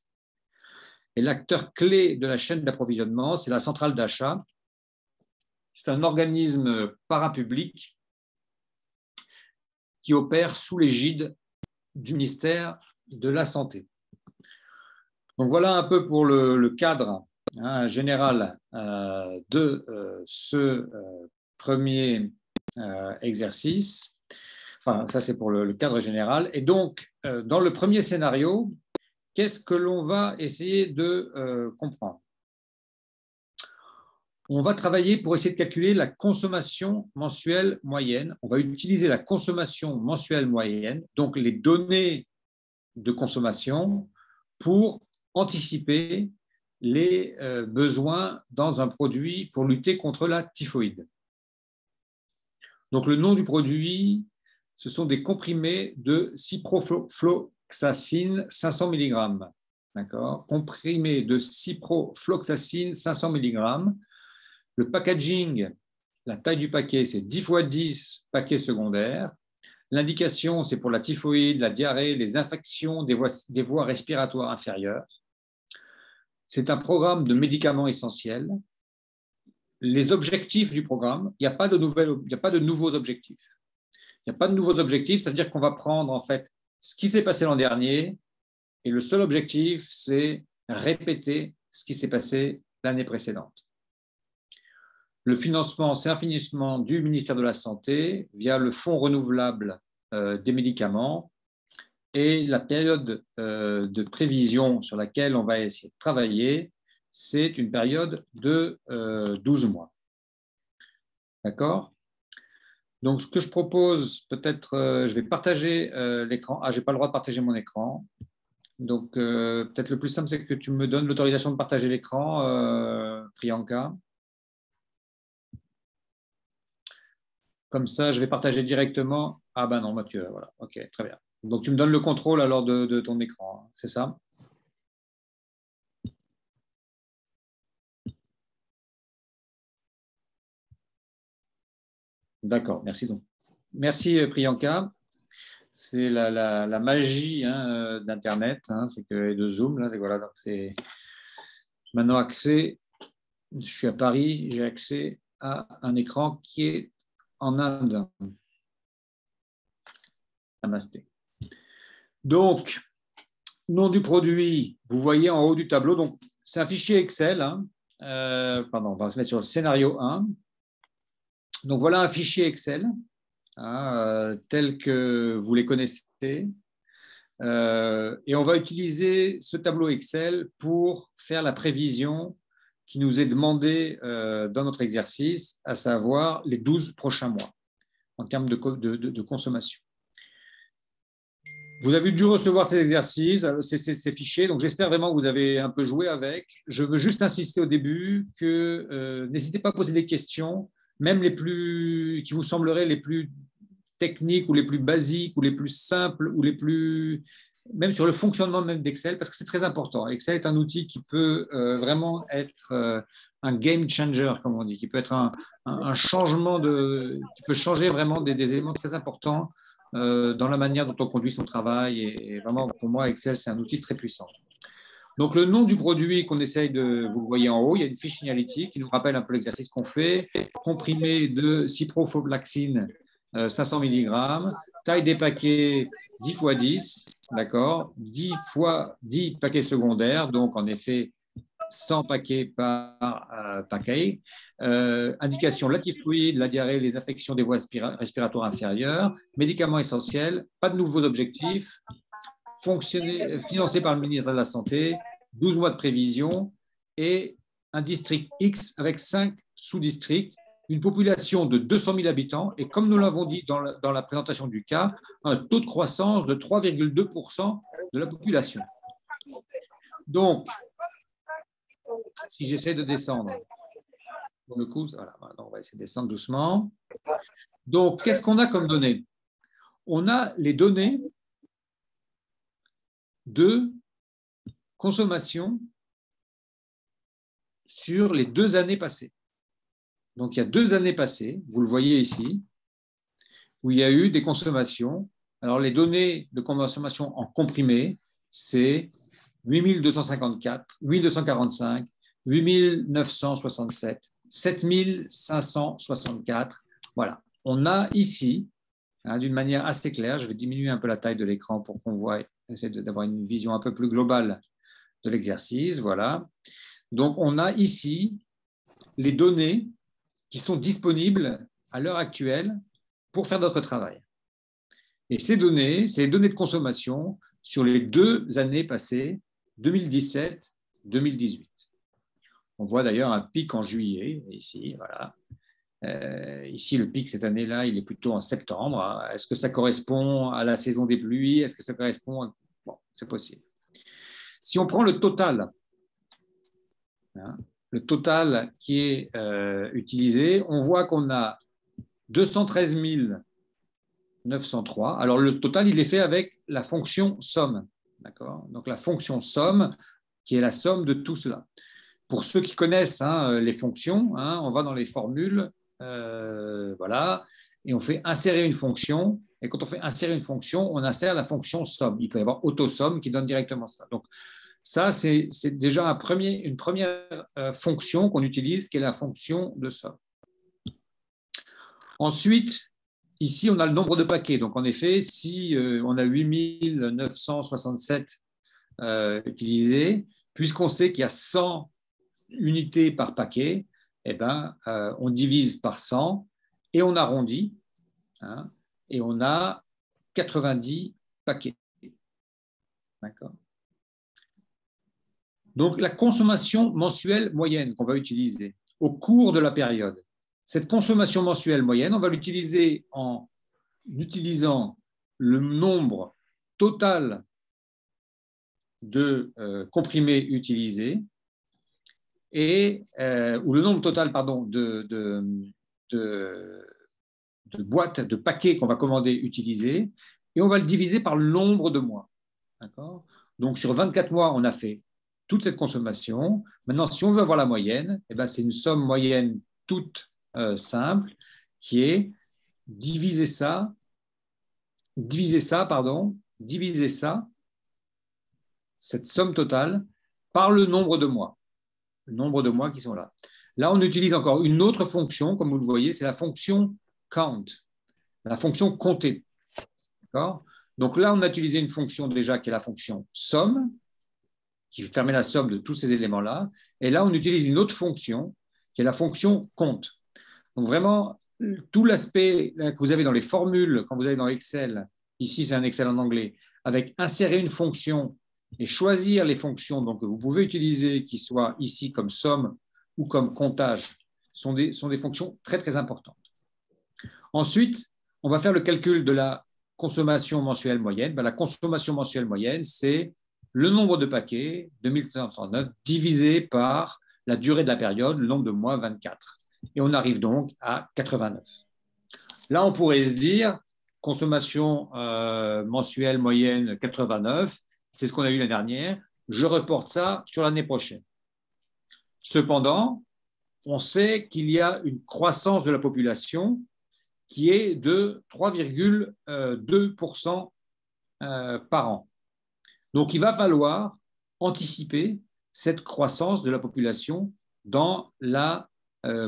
Et l'acteur clé de la chaîne d'approvisionnement, c'est la centrale d'achat. C'est un organisme parapublic qui opère sous l'égide du ministère de la Santé. Donc voilà un peu pour le cadre général de ce premier exercice. Enfin, ça c'est pour le cadre général. Et donc, dans le premier scénario, qu'est-ce que l'on va essayer de comprendre? On va travailler pour essayer de calculer la consommation mensuelle moyenne. On va utiliser la consommation mensuelle moyenne, donc les données de consommation, pour anticiper les besoins dans un produit pour lutter contre la typhoïde. Donc le nom du produit, ce sont des comprimés de ciprofloxacine 500 mg. D'accord ? Comprimés de ciprofloxacine 500 mg. Le packaging, la taille du paquet, c'est 10 × 10 paquets secondaires. L'indication, c'est pour la typhoïde, la diarrhée, les infections des voies respiratoires inférieures. C'est un programme de médicaments essentiels. Les objectifs du programme, il n'y a pas de nouveaux objectifs. Il n'y a pas de nouveaux objectifs, c'est-à-dire qu'on va prendre en fait ce qui s'est passé l'an dernier et le seul objectif, c'est répéter ce qui s'est passé l'année précédente. Le financement, c'est un financement du ministère de la Santé via le Fonds renouvelable des médicaments et la période de prévision sur laquelle on va essayer de travailler, c'est une période de 12 mois. D'accord ? Donc, ce que je propose, peut-être, je vais partager l'écran. Ah, je n'ai pas le droit de partager mon écran. Donc, peut-être le plus simple, c'est que tu me donnes l'autorisation de partager l'écran, Priyanka. Comme ça, je vais partager directement. Ah ben non, Mathieu, voilà. OK, très bien. Donc, tu me donnes le contrôle alors de ton écran, c'est ça? D'accord, merci donc. Merci Priyanka. C'est la magie d'Internet, c'est que de Zoom. Là, voilà, donc c'est maintenant accès. Je suis à Paris, j'ai accès à un écran qui est en Inde. Namasté. Donc, nom du produit, vous voyez en haut du tableau. Donc, c'est un fichier Excel. Pardon, on va se mettre sur le scénario 1. Donc, voilà un fichier Excel tel que vous les connaissez. Et on va utiliser ce tableau Excel pour faire la prévision qui nous est demandée dans notre exercice, à savoir les 12 prochains mois en termes de consommation. Vous avez dû recevoir ces exercices, ces fichiers, donc j'espère vraiment que vous avez un peu joué avec. Je veux juste insister au début que n'hésitez pas à poser des questions, même les plus qui vous sembleraient les plus techniques ou les plus basiques ou les plus simples ou les plus même sur le fonctionnement même d'Excel, parce que c'est très important. Excel est un outil qui peut vraiment être un game changer, comme on dit, qui peut être un changement qui peut changer vraiment des éléments très importants dans la manière dont on conduit son travail. Et vraiment, pour moi, Excel, c'est un outil très puissant. Donc, le nom du produit qu'on essaye de, vous le voyez en haut, il y a une fiche signalétique qui nous rappelle un peu l'exercice qu'on fait. Comprimé de ciprofloxacine 500 mg, taille des paquets 10 × 10, d'accord, 10 × 10 paquets secondaires, donc en effet 100 paquets par paquet. Indication, la typhoïde, la diarrhée, les infections des voies respiratoires inférieures, médicaments essentiels, pas de nouveaux objectifs, financé par le ministère de la Santé, 12 mois de prévision et un district X avec 5 sous-districts, une population de 200 000 habitants et, comme nous l'avons dit dans la présentation du cas, un taux de croissance de 3,2% de la population. Donc, si j'essaie de descendre, pour le coup, voilà, on va essayer de descendre doucement. Donc, qu'est-ce qu'on a comme données? On a les données de consommation sur les 2 années passées. Donc, il y a 2 années passées, vous le voyez ici, où il y a eu des consommations. Alors, les données de consommation en comprimé, c'est 8254, 8245, 8967, 7564. Voilà. On a ici, d'une manière assez claire, je vais diminuer un peu la taille de l'écran pour qu'on voit, essayer d'avoir une vision un peu plus globale de l'exercice. Voilà. Donc, on a ici les données qui sont disponibles à l'heure actuelle pour faire notre travail. Et ces données, c'est les données de consommation sur les 2 années passées, 2017-2018. On voit d'ailleurs un pic en juillet, ici, voilà. Ici, le pic cette année-là, il est plutôt en septembre. Est-ce que ça correspond à la saison des pluies? Est-ce que ça correspond à... Bon, c'est possible. Si on prend le total, le total qui est utilisé, on voit qu'on a 213 903. Alors, le total, il est fait avec la fonction somme. D'accord ? Donc, la fonction somme, qui est la somme de tout cela. Pour ceux qui connaissent les fonctions, on va dans les formules, voilà, et on fait insérer une fonction. Et quand on fait insérer une fonction, on insère la fonction somme. Il peut y avoir autosomme qui donne directement ça. Donc, ça, c'est déjà une première fonction qu'on utilise, qui est la fonction de somme. Ensuite, ici, on a le nombre de paquets. Donc, en effet, si on a 8967 utilisés, puisqu'on sait qu'il y a 100 unités par paquet, eh ben, on divise par 100 et on arrondit, et on a 90 paquets. D'accord ? Donc, la consommation mensuelle moyenne qu'on va utiliser au cours de la période, cette consommation mensuelle moyenne, on va l'utiliser en utilisant le nombre total de comprimés utilisés et, ou le nombre total pardon, de boîtes, de paquets qu'on va commander utilisés, et on va le diviser par le nombre de mois. D'accord ? Donc, sur 24 mois, on a fait toute cette consommation. Maintenant, si on veut avoir la moyenne, eh ben, c'est une somme moyenne toute simple qui est diviser ça, cette somme totale, par le nombre de mois qui sont là. Là, on utilise encore une autre fonction, comme vous le voyez, c'est la fonction count, la fonction compter. D'accord ? Donc là, on a utilisé une fonction déjà qui est la fonction somme, qui permet la somme de tous ces éléments-là. Et là, on utilise une autre fonction qui est la fonction compte. Donc vraiment, tout l'aspect que vous avez dans les formules, quand vous allez dans Excel, ici c'est un Excel en anglais, avec insérer une fonction et choisir les fonctions donc, que vous pouvez utiliser, qui soient ici comme somme ou comme comptage, sont des fonctions très, très importantes. Ensuite, on va faire le calcul de la consommation mensuelle moyenne. La consommation mensuelle moyenne, c'est le nombre de paquets, 2739, divisé par la durée de la période, le nombre de mois, 24. Et on arrive donc à 89. Là, on pourrait se dire, consommation mensuelle moyenne 89, c'est ce qu'on a eu l'année dernière, je reporte ça sur l'année prochaine. Cependant, on sait qu'il y a une croissance de la population qui est de 3,2% par an. Donc, il va falloir anticiper cette croissance de la population dans la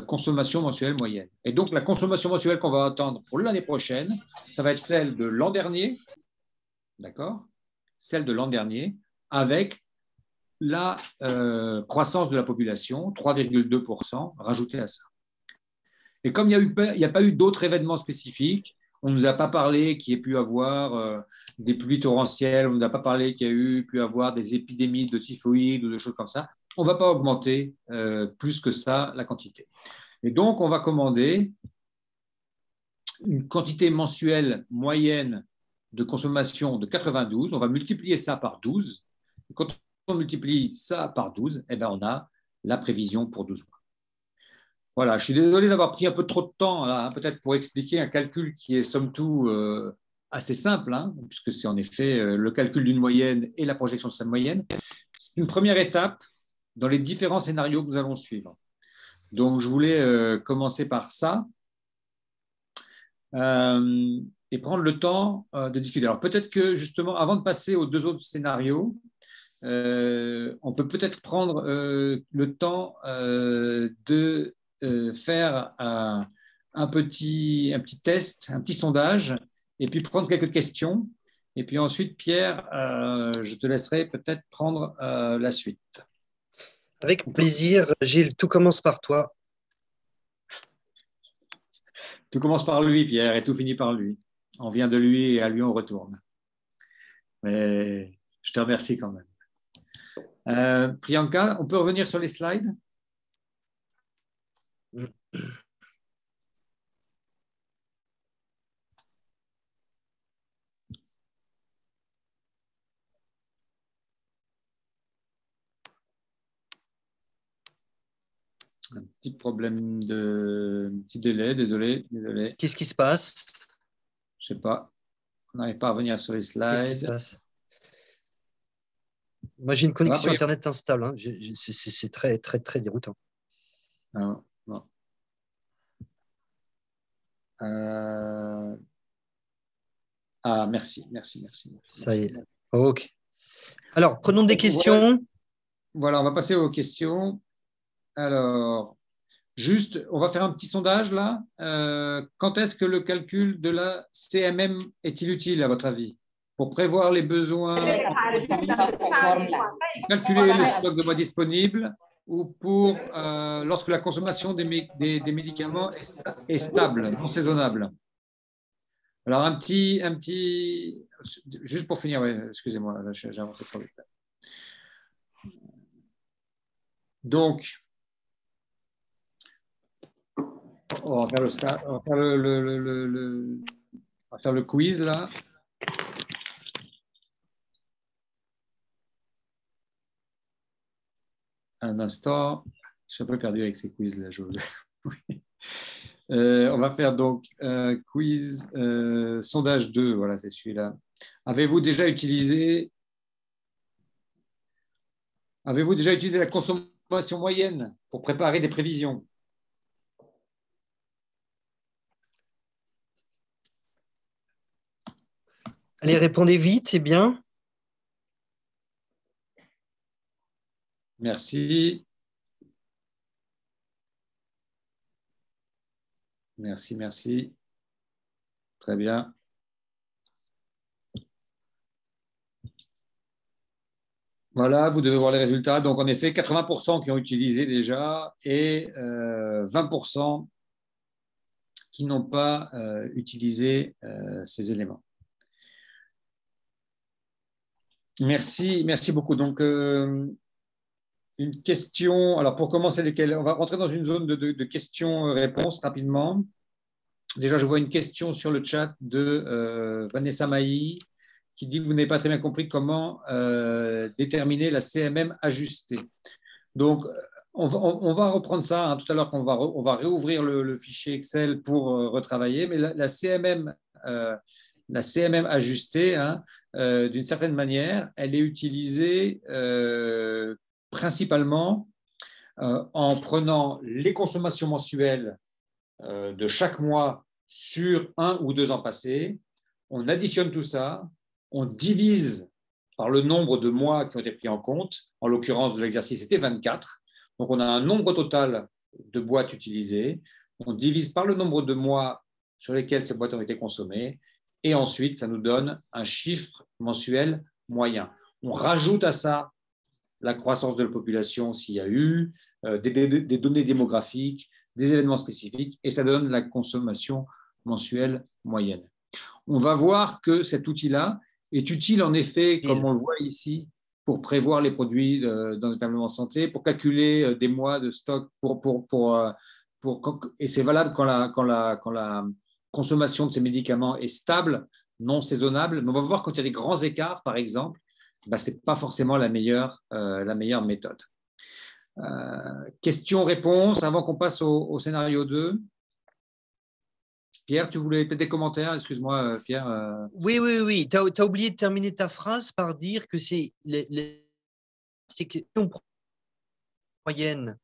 consommation mensuelle moyenne. Et donc, la consommation mensuelle qu'on va attendre pour l'année prochaine, ça va être celle de l'an dernier, d'accord ? Celle de l'an dernier, avec la croissance de la population, 3,2%, rajouté à ça. Et comme il n'y a pas eu d'autres événements spécifiques, on ne nous a pas parlé qu'il y ait pu avoir des pluies torrentielles, on ne nous a pas parlé qu'il y a pu avoir des épidémies de typhoïde ou de choses comme ça, on ne va pas augmenter plus que ça la quantité. Et donc, on va commander une quantité mensuelle moyenne de consommation de 92, on va multiplier ça par 12. Et quand on multiplie ça par 12, eh bien, on a la prévision pour 12 mois. Voilà, je suis désolé d'avoir pris un peu trop de temps, là, peut-être pour expliquer un calcul qui est somme toute assez simple, puisque c'est en effet le calcul d'une moyenne et la projection de cette moyenne. c'est une première étape dans les différents scénarios que nous allons suivre. Donc, je voulais commencer par ça et prendre le temps de discuter. Alors, peut-être que justement, avant de passer aux 2 autres scénarios, on peut peut-être prendre le temps de faire un petit test, un petit sondage, et puis prendre quelques questions. Et puis ensuite, Pierre, je te laisserai peut-être prendre la suite. Avec plaisir, Gilles, tout commence par toi. Tout commence par lui, Pierre, et tout finit par lui. On vient de lui et à lui on retourne. Mais je te remercie quand même. Priyanka, on peut revenir sur les slides? Un petit problème petit délai, désolé. Qu'est-ce qui se passe? Je ne sais pas. On n'arrive pas à revenir sur les slides. Qu'est-ce qui se passe? Moi, j'ai une connexion Internet instable. Hein. C'est très, très, très déroutant. Non. Merci. Ça y est. OK. Alors, prenons des questions. Voilà, on va passer aux questions. Alors, juste, on va faire un petit sondage là. Quand est-ce que le calcul de la CMM est-il utile à votre avis? Pour prévoir les besoins, calculer le stock de bois disponible ou pour lorsque la consommation des médicaments est stable, non saisonnable? Alors, un petit, juste pour finir, ouais, excusez-moi, j'ai avancé trop vite. Donc, on va faire le quiz là. Un instant, je suis un peu perdu avec ces quiz là. On va faire donc quiz sondage 2, voilà, c'est celui-là. Avez-vous déjà utilisé la consommation moyenne pour préparer des prévisions? Allez, répondez vite, c'est bien. Merci. Merci. Très bien. Voilà, vous devez voir les résultats. Donc, en effet, 80% qui ont utilisé déjà et 20% qui n'ont pas utilisé ces éléments. Merci beaucoup. Donc, une question. Alors, pour commencer, on va rentrer dans une zone de questions-réponses rapidement. Déjà, je vois une question sur le chat de Vanessa Mailly qui dit que vous n'avez pas très bien compris comment déterminer la CMM ajustée. Donc, on va reprendre ça tout à l'heure, on va réouvrir le fichier Excel pour retravailler, mais la CMM ajustée, d'une certaine manière, elle est utilisée principalement en prenant les consommations mensuelles de chaque mois sur 1 ou 2 ans passés. On additionne tout ça, on divise par le nombre de mois qui ont été pris en compte. En l'occurrence de l'exercice, c'était 24. Donc, on a un nombre total de boîtes utilisées. On divise par le nombre de mois sur lesquels ces boîtes ont été consommées. Et ensuite, ça nous donne un chiffre mensuel moyen. On rajoute à ça la croissance de la population s'il y a eu, des données démographiques, des événements spécifiques, et ça donne la consommation mensuelle moyenne. On va voir que cet outil-là est utile en effet, comme on le voit ici, pour prévoir les produits dans les établissements de santé, pour calculer des mois de stock, et c'est valable quand la consommation de ces médicaments est stable, non saisonnable. Mais on va voir quand il y a des grands écarts, par exemple, ce n'est pas forcément la meilleure méthode. Questions-réponses avant qu'on passe au scénario 2. Pierre, tu voulais peut-être des commentaires? Excuse-moi, Pierre. Oui. Tu as oublié de terminer ta phrase par dire que c'est c'est que moyenne,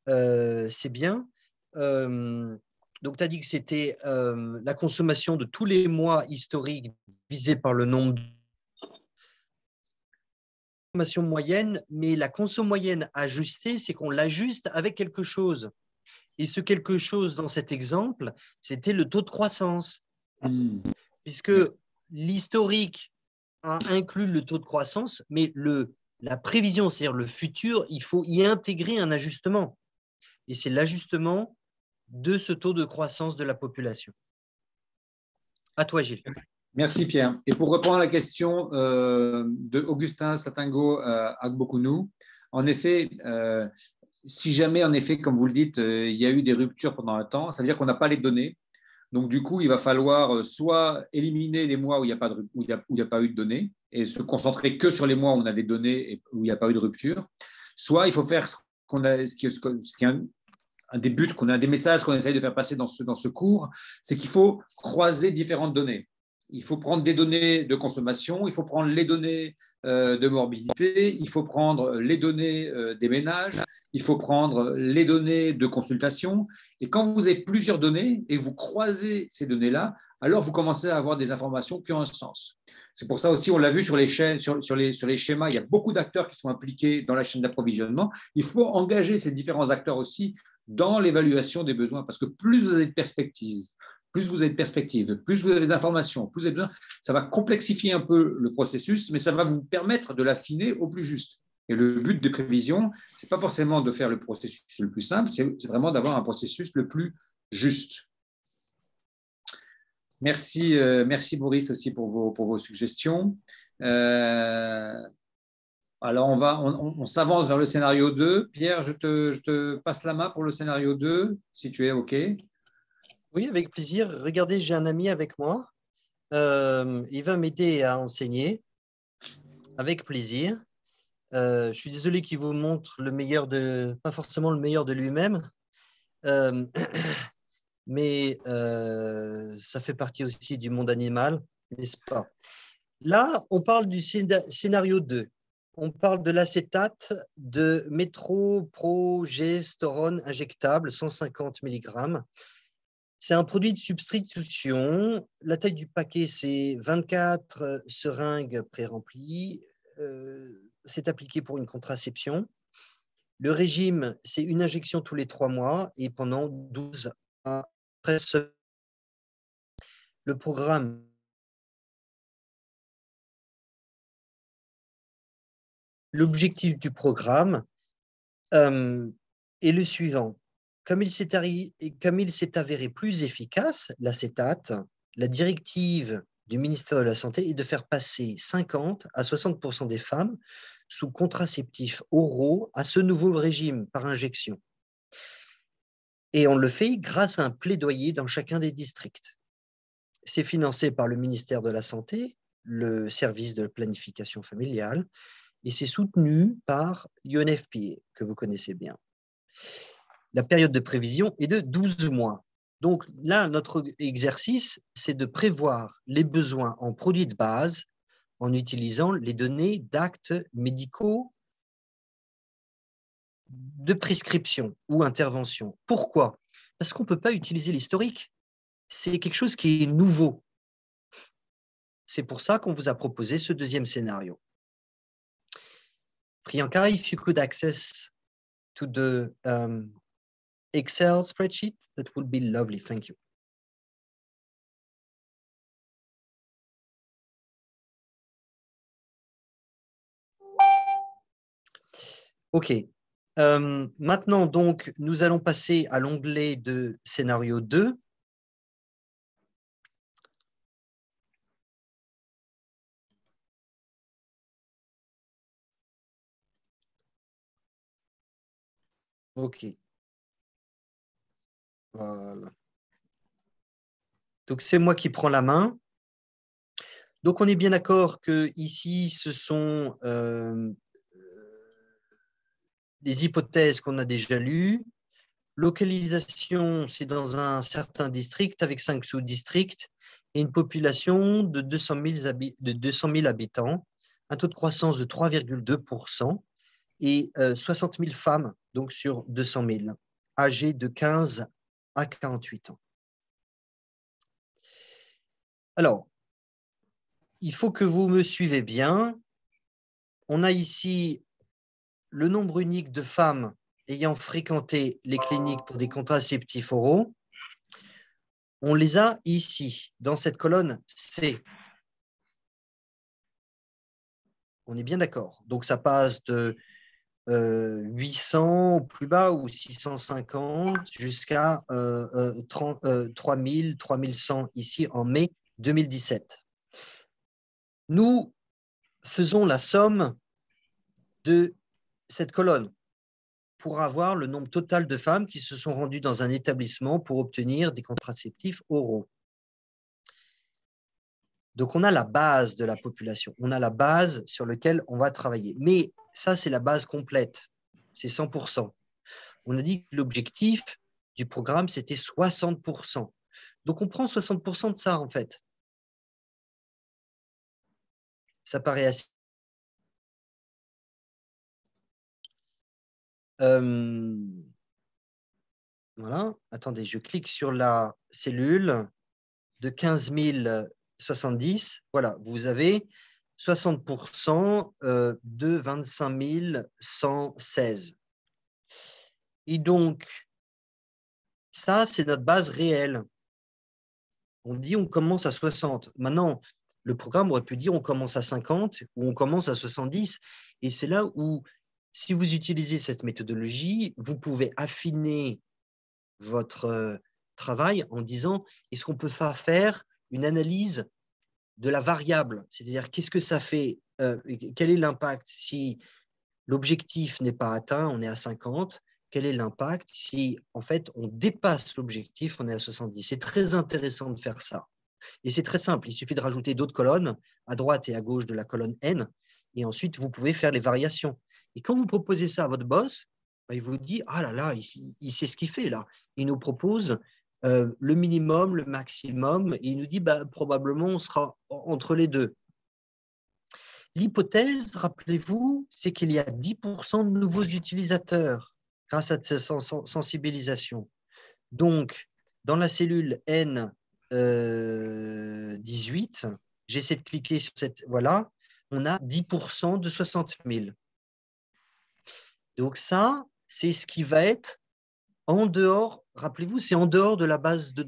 c'est bien. Donc, tu as dit que c'était la consommation de tous les mois historiques divisé par le nombre de consommation moyenne, mais la consommation moyenne ajustée, c'est qu'on l'ajuste avec quelque chose. Et ce quelque chose, dans cet exemple, c'était le taux de croissance. Puisque l'historique a inclus le taux de croissance, mais la prévision, c'est-à-dire le futur, il faut y intégrer un ajustement. Et c'est l'ajustement de ce taux de croissance de la population. À toi, Gilles. Merci, Pierre. Et pour répondre à la question de Augustin Satingo Agbokounou, en effet, si jamais, en effet, comme vous le dites, il y a eu des ruptures pendant un temps, ça veut dire qu'on n'a pas les données. Donc, du coup, il va falloir soit éliminer les mois où il n'y a pas eu de données et se concentrer que sur les mois où on a des données et où il n'y a pas eu de rupture. Soit il faut faire ce qui est un des buts, un des messages qu'on essaye de faire passer dans ce cours, c'est qu'il faut croiser différentes données. Il faut prendre des données de consommation, il faut prendre les données de morbidité, il faut prendre les données des ménages, il faut prendre les données de consultation. Et quand vous avez plusieurs données et vous croisez ces données-là, alors vous commencez à avoir des informations qui ont un sens. C'est pour ça aussi, on l'a vu sur les chaînes, sur les schémas, il y a beaucoup d'acteurs qui sont impliqués dans la chaîne d'approvisionnement. Il faut engager ces différents acteurs aussi dans l'évaluation des besoins, parce que plus vous avez de perspectives, plus vous avez d'informations, plus vous avez besoin, ça va complexifier un peu le processus, mais ça va vous permettre de l'affiner au plus juste. Et le but des prévisions, ce n'est pas forcément de faire le processus le plus simple, c'est vraiment d'avoir un processus le plus juste. Merci, merci Boris aussi pour vos suggestions. Alors, on s'avance vers le scénario 2. Pierre, je te passe la main pour le scénario 2, si tu es OK. Oui, avec plaisir. Regardez, j'ai un ami avec moi. Il va m'aider à enseigner. Avec plaisir. Je suis désolé qu'il vous montre le meilleur pas forcément le meilleur de lui-même, mais ça fait partie aussi du monde animal, n'est-ce pas? Là, on parle du scénario 2. On parle de l'acétate de métroprogestérone injectable, 150 mg. C'est un produit de substitution. La taille du paquet, c'est 24 seringues pré-remplies. C'est appliqué pour une contraception. Le régime, c'est une injection tous les 3 mois et pendant 12 à 13 semaines. Le programme L'objectif du programme est le suivant. Comme il s'est avéré plus efficace, l'acétate, la directive du ministère de la Santé est de faire passer 50 à 60% des femmes sous contraceptifs oraux à ce nouveau régime par injection. Et on le fait grâce à un plaidoyer dans chacun des districts. C'est financé par le ministère de la Santé, le service de planification familiale, et c'est soutenu par UNFPA, que vous connaissez bien. La période de prévision est de 12 mois. Donc là, notre exercice, c'est de prévoir les besoins en produits de base en utilisant les données d'actes médicaux de prescription ou intervention. Pourquoi? Parce qu'on ne peut pas utiliser l'historique. C'est quelque chose qui est nouveau. C'est pour ça qu'on vous a proposé ce deuxième scénario. Priyanka, if you could access to the Excel spreadsheet, that would be lovely. Thank you. OK. Maintenant, donc, nous allons passer à l'onglet de scénario 2. OK. Voilà. Donc, c'est moi qui prends la main. Donc, on est bien d'accord que ici, ce sont les hypothèses qu'on a déjà lues. Localisation, c'est dans un certain district avec 5 sous-districts et une population de 200 000 habitants, un taux de croissance de 3,2%. et 60 000 femmes, donc sur 200 000, âgées de 15 à 48 ans. Alors, il faut que vous me suivez bien. On a ici le nombre unique de femmes ayant fréquenté les cliniques pour des contraceptifs oraux. On les a ici, dans cette colonne C. On est bien d'accord. Donc, ça passe de 800 au plus bas ou 650 jusqu'à 3000, 3100 ici en mai 2017. Nous faisons la somme de cette colonne pour avoir le nombre total de femmes qui se sont rendues dans un établissement pour obtenir des contraceptifs oraux. Donc, on a la base de la population. On a la base sur laquelle on va travailler. Mais ça, c'est la base complète. C'est 100%. On a dit que l'objectif du programme, c'était 60%. Donc, on prend 60% de ça, en fait. Ça paraît assez. Voilà. Attendez, je clique sur la cellule de 15 070. Voilà, vous avez 60% de 25 116. Et donc, ça, c'est notre base réelle. On dit on commence à 60. Maintenant, le programme aurait pu dire on commence à 50 ou on commence à 70. Et c'est là où, si vous utilisez cette méthodologie, vous pouvez affiner votre travail en disant est-ce qu'on peut faire une analyse de la variable, c'est-à-dire qu'est-ce que ça fait, quel est l'impact si l'objectif n'est pas atteint, on est à 50, quel est l'impact si en fait on dépasse l'objectif, on est à 70. C'est très intéressant de faire ça. Et c'est très simple, il suffit de rajouter d'autres colonnes à droite et à gauche de la colonne N, et ensuite vous pouvez faire les variations. Et quand vous proposez ça à votre boss, il vous dit ah là là, il sait ce qu'il fait là. Il nous propose le minimum, le maximum, et il nous dit probablement on sera entre les deux. L'hypothèse, rappelez-vous, c'est qu'il y a 10% de nouveaux utilisateurs grâce à cette sensibilisation. Donc, dans la cellule N18, j'essaie de cliquer sur cette, voilà, on a 10% de 60 000. Donc ça, c'est ce qui va être en dehors, rappelez-vous, c'est en dehors de la base de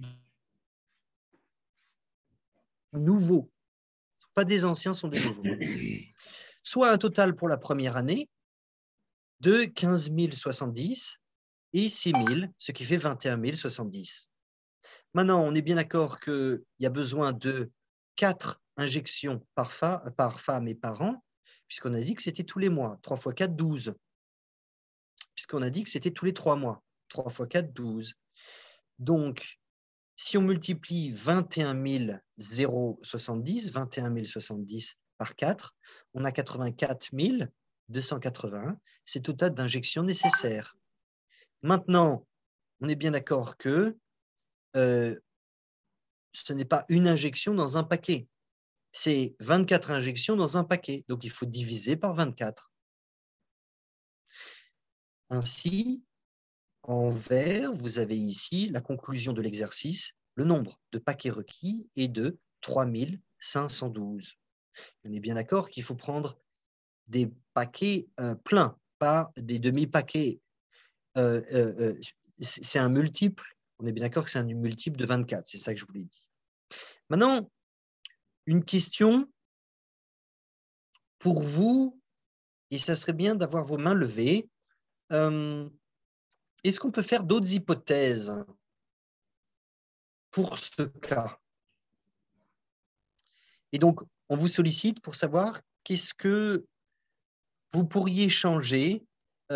nouveaux. Pas des anciens, sont des nouveaux. Soit un total pour la première année de 15 070 et 6 000, ce qui fait 21 070. Maintenant, on est bien d'accord qu'il y a besoin de 4 injections par femme et par an, puisqu'on a dit que c'était tous les mois. 3 x 4, 12. Puisqu'on a dit que c'était tous les 3 mois. 3 x 4, 12. Donc, si on multiplie 21 070, 21 070 par 4, on a 84 281. C'est le total d'injections nécessaires. Maintenant, on est bien d'accord que ce n'est pas une injection dans un paquet. C'est 24 injections dans un paquet. Donc, il faut diviser par 24. Ainsi, en vert, vous avez ici la conclusion de l'exercice. Le nombre de paquets requis est de 3512. On est bien d'accord qu'il faut prendre des paquets pleins, pas des demi-paquets. C'est un multiple. On est bien d'accord que c'est un multiple de 24. C'est ça que je vous l'ai dit. Maintenant, une question pour vous, et ça serait bien d'avoir vos mains levées. Est-ce qu'on peut faire d'autres hypothèses pour ce cas? Et donc, on vous sollicite pour savoir qu'est-ce que vous pourriez changer à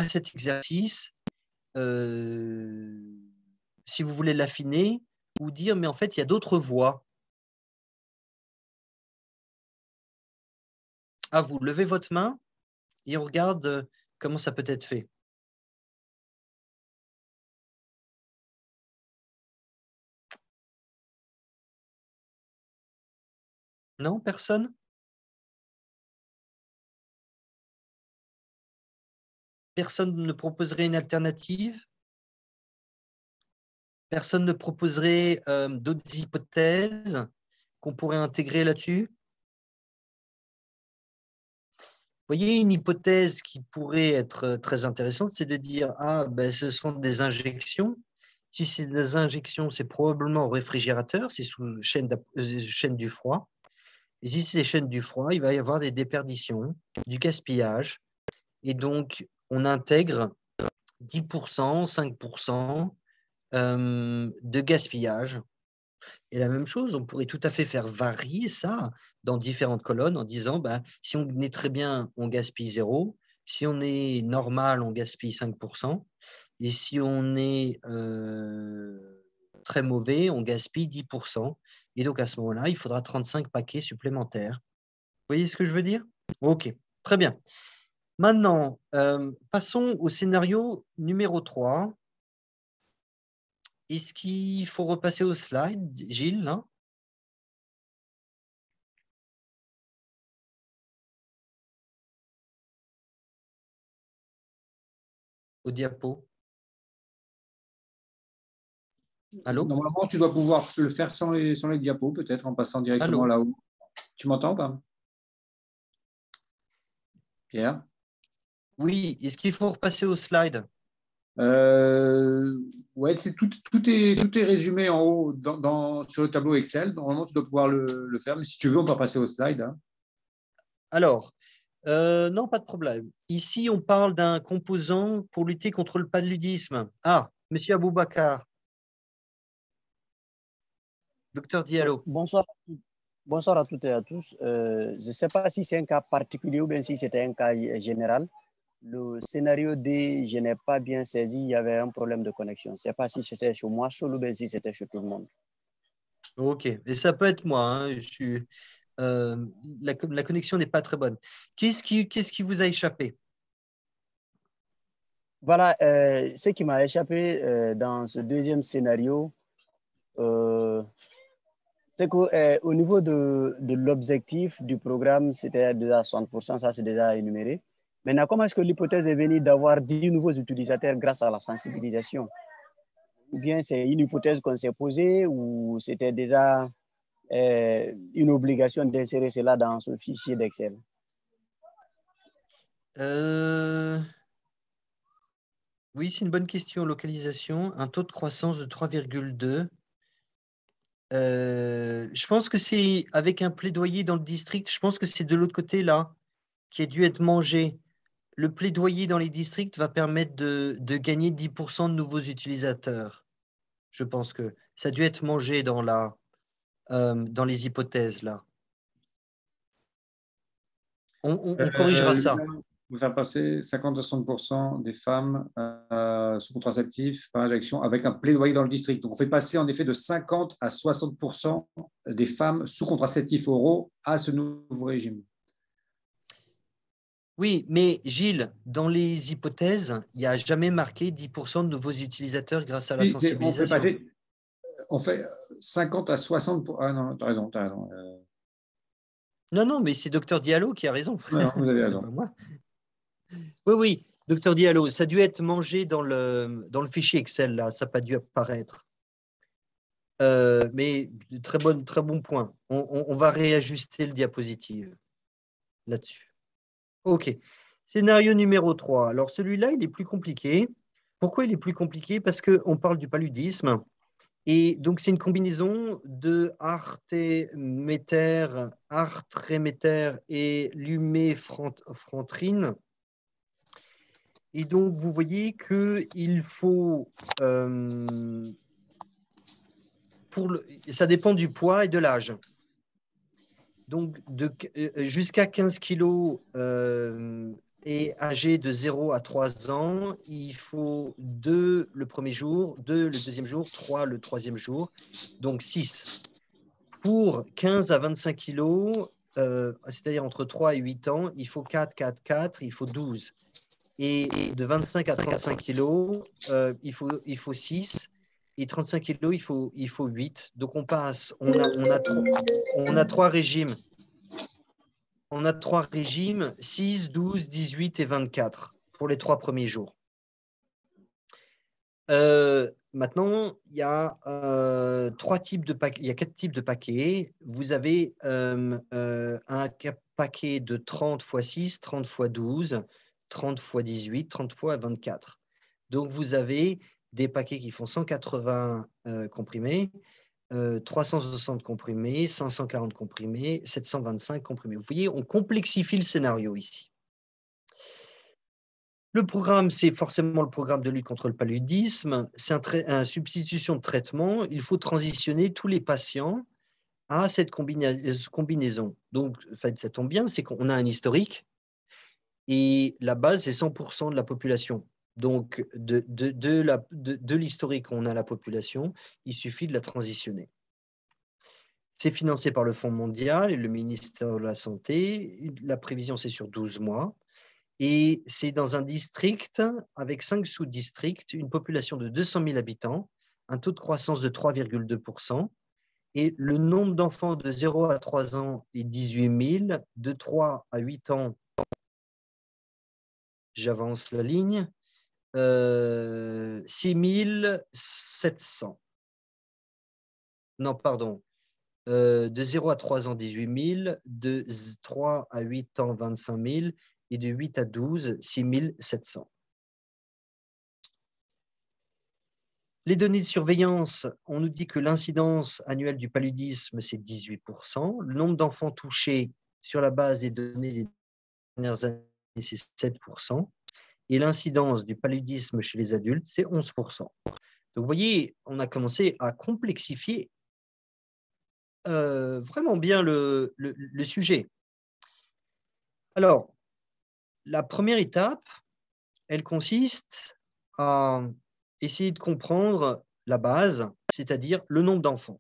cet exercice, si vous voulez l'affiner, ou dire, mais en fait, il y a d'autres voies. À vous, levez votre main et on regarde comment ça peut être fait. Non, personne? Personne ne proposerait une alternative? Personne ne proposerait d'autres hypothèses qu'on pourrait intégrer là-dessus? Vous voyez, une hypothèse qui pourrait être très intéressante, c'est de dire, ah, ben, ce sont des injections. Si c'est des injections, c'est probablement au réfrigérateur, c'est sous chaîne du froid. Et si c'est chaîne du froid, il va y avoir des déperditions, du gaspillage. Et donc, on intègre 10%, 5% de gaspillage. Et la même chose, on pourrait tout à fait faire varier ça dans différentes colonnes en disant, ben, si on est très bien, on gaspille 0. Si on est normal, on gaspille 5%. Et si on est très mauvais, on gaspille 10%. Et donc, à ce moment-là, il faudra 35 paquets supplémentaires. Vous voyez ce que je veux dire? OK, très bien. Maintenant, passons au scénario numéro 3. Est-ce qu'il faut repasser au slide, Gilles, là? Au diapo? Allô? Normalement, tu dois pouvoir le faire sans les diapos, peut-être en passant directement là-haut. Tu m'entends pas? Pierre? Oui, est-ce qu'il faut repasser au slide? Ouais, tout est résumé en haut sur le tableau Excel. Normalement, tu dois pouvoir le faire, mais si tu veux, on peut passer au slide. Hein. Alors, non, pas de problème. Ici, on parle d'un composant pour lutter contre le paludisme. Ah, Monsieur Aboubacar. Docteur Diallo. Bonsoir à toutes et à tous. Je ne sais pas si c'est un cas particulier ou bien si c'était un cas général. Le scénario D, je n'ai pas bien saisi, il y avait un problème de connexion. Je ne sais pas si c'était chez moi seul ou bien si c'était chez tout le monde. OK, et ça peut être moi. Hein. La connexion n'est pas très bonne. Qu'est-ce qui vous a échappé? Voilà, ce qui m'a échappé dans ce deuxième scénario, c'est qu'au niveau de l'objectif du programme, c'était déjà 60%, ça c'est déjà énuméré. Maintenant, comment est-ce que l'hypothèse est venue d'avoir 10 nouveaux utilisateurs grâce à la sensibilisation? Ou bien c'est une hypothèse qu'on s'est posée ou c'était déjà une obligation d'insérer cela dans ce fichier d'Excel? Oui, c'est une bonne question. Localisation, un taux de croissance de 3,2. Je pense que c'est avec un plaidoyer dans le district, je pense que c'est de l'autre côté là, qui a dû être mangé. Le plaidoyer dans les districts va permettre de gagner 10% de nouveaux utilisateurs. Je pense que ça a dû être mangé dans les hypothèses là. On corrigera ça. On va faire passer 50 à 60% des femmes sous contraceptifs par injection avec un plaidoyer dans le district. Donc, on fait passer en effet de 50 à 60% des femmes sous contraceptifs oraux à ce nouveau régime. Oui, mais Gilles, dans les hypothèses, il n'y a jamais marqué 10% de nouveaux utilisateurs grâce à la sensibilisation. On fait 50 à 60%. Ah non, tu as raison. Non, mais c'est Docteur Diallo qui a raison. Non, vous avez raison. Moi. Oui, Docteur Diallo, ça a dû être mangé dans le fichier Excel, là, ça n'a pas dû apparaître. Mais très bon point. On va réajuster le diapositive là-dessus. OK. Scénario numéro 3. Alors, celui-là, il est plus compliqué. Pourquoi il est plus compliqué? Parce qu'on parle du paludisme. Et donc, c'est une combinaison de artéméter et luméfantrine. Et donc, vous voyez qu'il faut, ça dépend du poids et de l'âge. Donc, jusqu'à 15 kg et âgé de 0 à 3 ans, il faut 2 le premier jour, 2 le deuxième jour, 3 le troisième jour, donc 6. Pour 15 à 25 kg, c'est-à-dire entre 3 et 8 ans, il faut 4, 4, 4, il faut 12. Et de 25 à 35 kg, il faut 6. Et 35 kg, il faut 8. Donc, on a 3 régimes. On a 3 régimes, 6, 12, 18 et 24. pour les 3 premiers jours. Maintenant, il y a 4 types de paquets. Vous avez un paquet de 30 x 6, 30 x 12, 30 x 18, 30 x 24. Donc, vous avez des paquets qui font 180 comprimés, 360 comprimés, 540 comprimés, 725 comprimés. Vous voyez, on complexifie le scénario ici. Le programme, c'est forcément le programme de lutte contre le paludisme. C'est une substitution de traitement. Il faut transitionner tous les patients à cette combinaison. Donc, en fait, ça tombe bien, c'est qu'on a un historique et la base, c'est 100% de la population. Donc, de l'historique qu'on a la population, il suffit de la transitionner. C'est financé par le Fonds mondial et le ministère de la Santé. La prévision, c'est sur 12 mois. Et c'est dans un district avec 5 sous-districts, une population de 200 000 habitants, un taux de croissance de 3,2%. Et le nombre d'enfants de 0 à 3 ans est 18 000, de 3 à 8 ans, j'avance la ligne, 6 700. Non, pardon. De 0 à 3 ans, 18 000, de 3 à 8 ans, 25 000, et de 8 à 12, 6 700. Les données de surveillance, on nous dit que l'incidence annuelle du paludisme, c'est 18%. Le nombre d'enfants touchés sur la base des données des dernières années, c'est 7%. Et l'incidence du paludisme chez les adultes, c'est 11%. Donc, vous voyez, on a commencé à complexifier vraiment bien le sujet. Alors, la première étape, elle consiste à essayer de comprendre la base, c'est-à-dire le nombre d'enfants.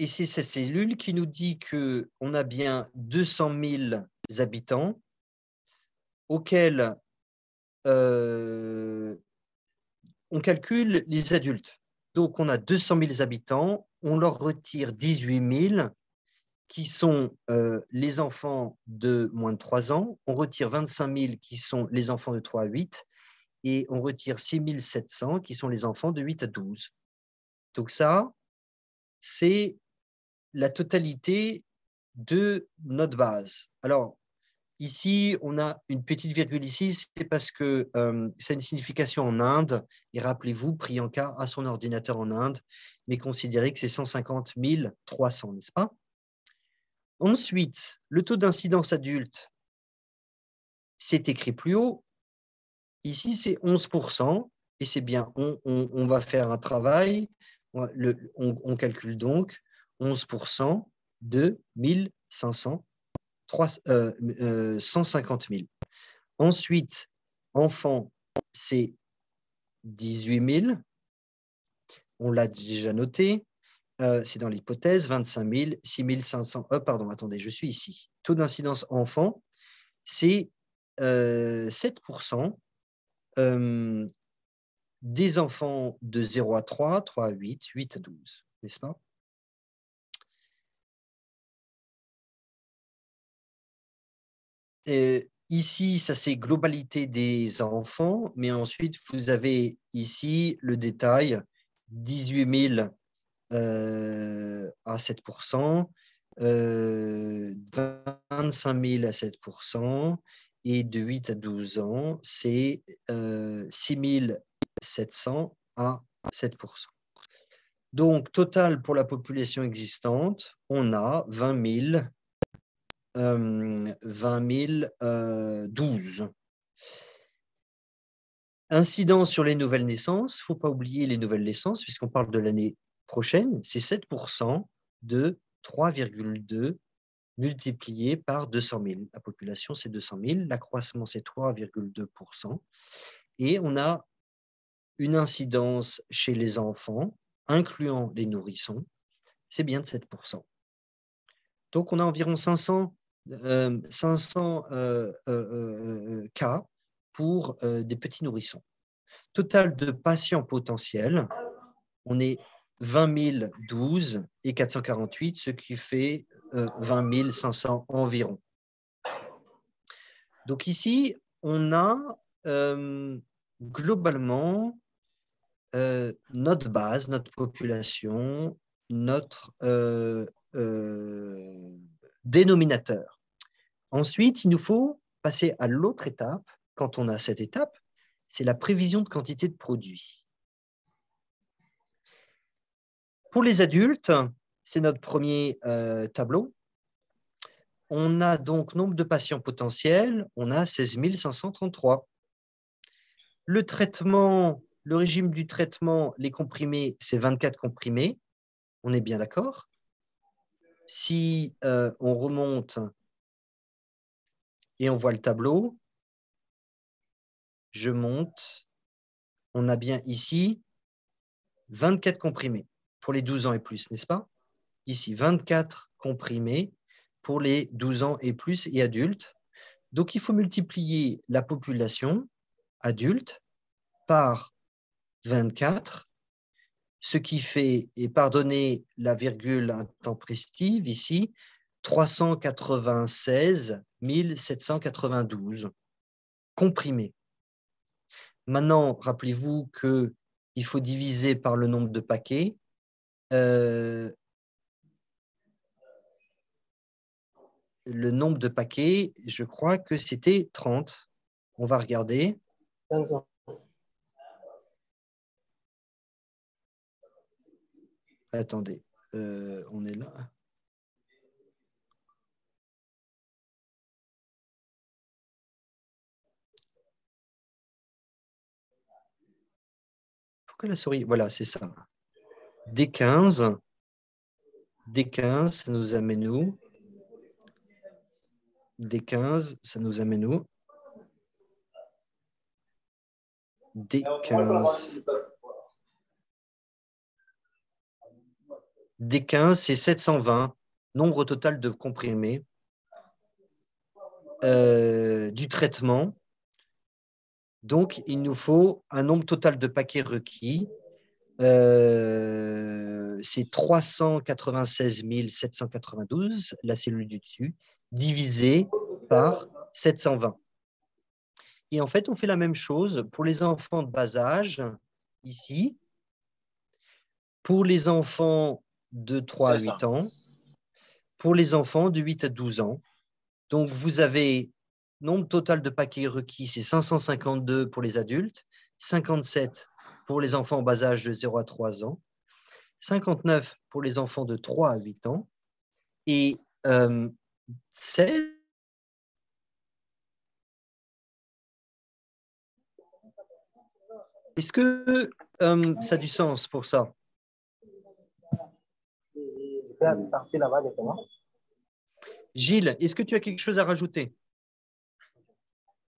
Et c'est cette cellule qui nous dit qu'on a bien 200 000 habitants auxquels on calcule les adultes. Donc, on a 200 000 habitants, on leur retire 18 000 qui sont les enfants de moins de 3 ans, on retire 25 000 qui sont les enfants de 3 à 8, et on retire 6 700 qui sont les enfants de 8 à 12. Donc ça, c'est la totalité de notre base. Alors, ici, on a une petite virgule ici, c'est parce que c'est une signification en Inde. Et rappelez-vous, Priyanka a son ordinateur en Inde, mais considérez que c'est 150 300, n'est-ce pas? Ensuite, le taux d'incidence adulte, c'est écrit plus haut. Ici, c'est 11%, et c'est bien. On va faire un travail. On calcule donc 11% de 1500. 150 000. Ensuite, enfants, c'est 18 000. On l'a déjà noté. C'est dans l'hypothèse, 25 000, 6 500. Pardon, attendez, je suis ici. Taux d'incidence enfant, c'est 7% des enfants de 0 à 3, 3 à 8, 8 à 12, n'est-ce pas? Ici, ça c'est globalité des enfants, mais ensuite, vous avez ici le détail, 18 000 à 7%, 25 000 à 7%, et de 8 à 12 ans, c'est 6 700 à 7%. Donc, total pour la population existante, on a 20 012. Incidence sur les nouvelles naissances, il ne faut pas oublier les nouvelles naissances, puisqu'on parle de l'année prochaine, c'est 7% de 3,2 multiplié par 200 000. La population, c'est 200 000, l'accroissement, c'est 3,2%. Et on a une incidence chez les enfants, incluant les nourrissons, c'est bien de 7%. Donc, on a environ 500 cas pour des petits nourrissons. Total de patients potentiels, on est 20 012 et 448, ce qui fait 20 500 environ. Donc ici, on a globalement notre base, notre population, notre dénominateur. Ensuite, il nous faut passer à l'autre étape. Quand on a cette étape, c'est la prévision de quantité de produits. Pour les adultes, c'est notre premier tableau. On a donc nombre de patients potentiels, on a 16 533. Le traitement, le régime du traitement, les comprimés, c'est 24 comprimés. On est bien d'accord? Si on remonte et on voit le tableau, je monte, on a bien ici 24 comprimés pour les 12 ans et plus, n'est-ce pas? Ici, 24 comprimés pour les 12 ans et plus et adultes. Donc, il faut multiplier la population adulte par 24, ce qui fait, et pardonnez la virgule intempestive ici, 396 792 comprimés. Maintenant, rappelez-vous qu'il faut diviser par le nombre de paquets. Le nombre de paquets, je crois que c'était 30. On va regarder. 15 ans. Attendez, on est là. Pourquoi la souris? Voilà, c'est ça. D15, ça nous amène où? D15, ça nous amène où? D15. D15, c'est 720, nombre total de comprimés du traitement. Donc, il nous faut un nombre total de paquets requis. C'est 396 792, la cellule du dessus, divisé par 720. Et en fait, on fait la même chose pour les enfants de bas âge, ici, pour les enfants de 3 à 8 ans, pour les enfants de 8 à 12 ans. Donc, vous avez nombre total de paquets requis, c'est 552 pour les adultes, 57 pour les enfants en bas âge de 0 à 3 ans, 59 pour les enfants de 3 à 8 ans, et 16 . Est-ce que ça a du sens pour ça? Gilles, est-ce que tu as quelque chose à rajouter?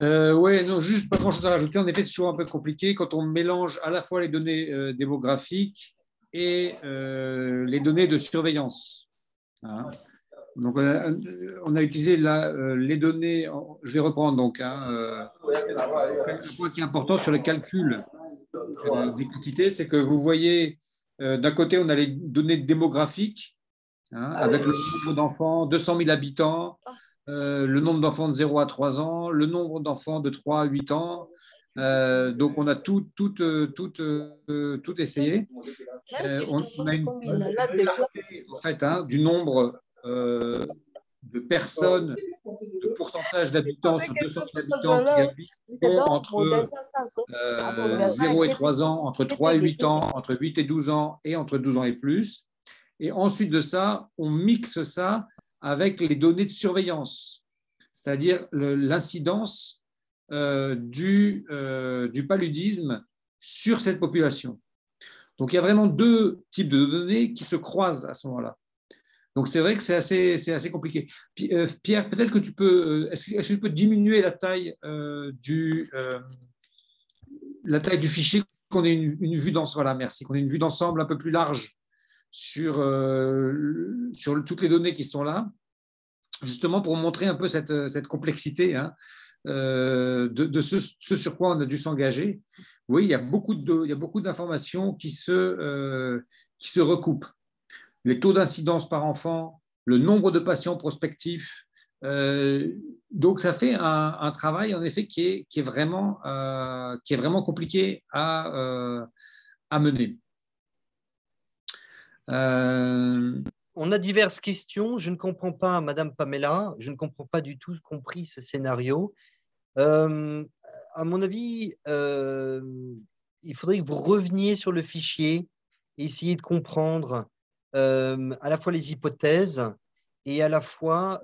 Oui, non, juste pas grand-chose à rajouter. En effet, c'est toujours un peu compliqué quand on mélange à la fois les données démographiques et les données de surveillance. Hein. Donc, on a utilisé les données, je vais reprendre donc, un point qui est important sur le calcul des quantités, c'est que vous voyez, d'un côté, on a les données démographiques, hein, avec le nombre d'enfants, 200 000 habitants, le nombre d'enfants de 0 à 3 ans, le nombre d'enfants de 3 à 8 ans. Donc, on a tout essayé. On a une diversité, en fait, hein, du nombre de personnes, de pourcentage d'habitants sur 200 000 habitants qui habitent entre 0 et 3 ans, entre 3 et 8 ans, entre 8 et 12 ans et entre 12 ans et plus. Et ensuite de ça, on mixe ça avec les données de surveillance, c'est-à-dire l'incidence du paludisme sur cette population. Donc, il y a vraiment deux types de données qui se croisent à ce moment-là. Donc, c'est vrai que c'est assez compliqué. Pierre, peut-être que tu peux, est-ce que tu peux diminuer la taille du fichier, qu'on ait une vue d'ensemble, voilà, merci, qu'on ait une vue d'ensemble un peu plus large sur toutes les données qui sont là, justement pour montrer un peu cette complexité, hein, de ce sur quoi on a dû s'engager. Vous voyez, il y a beaucoup d'informations qui se recoupent. Les taux d'incidence par enfant, le nombre de patients prospectifs. Donc, ça fait un travail, en effet, qui est vraiment compliqué à mener. On a diverses questions. Je ne comprends pas, Madame Pamela, je ne comprends pas du tout compris ce scénario. À mon avis, il faudrait que vous reveniez sur le fichier et essayiez de comprendre à la fois les hypothèses et à la fois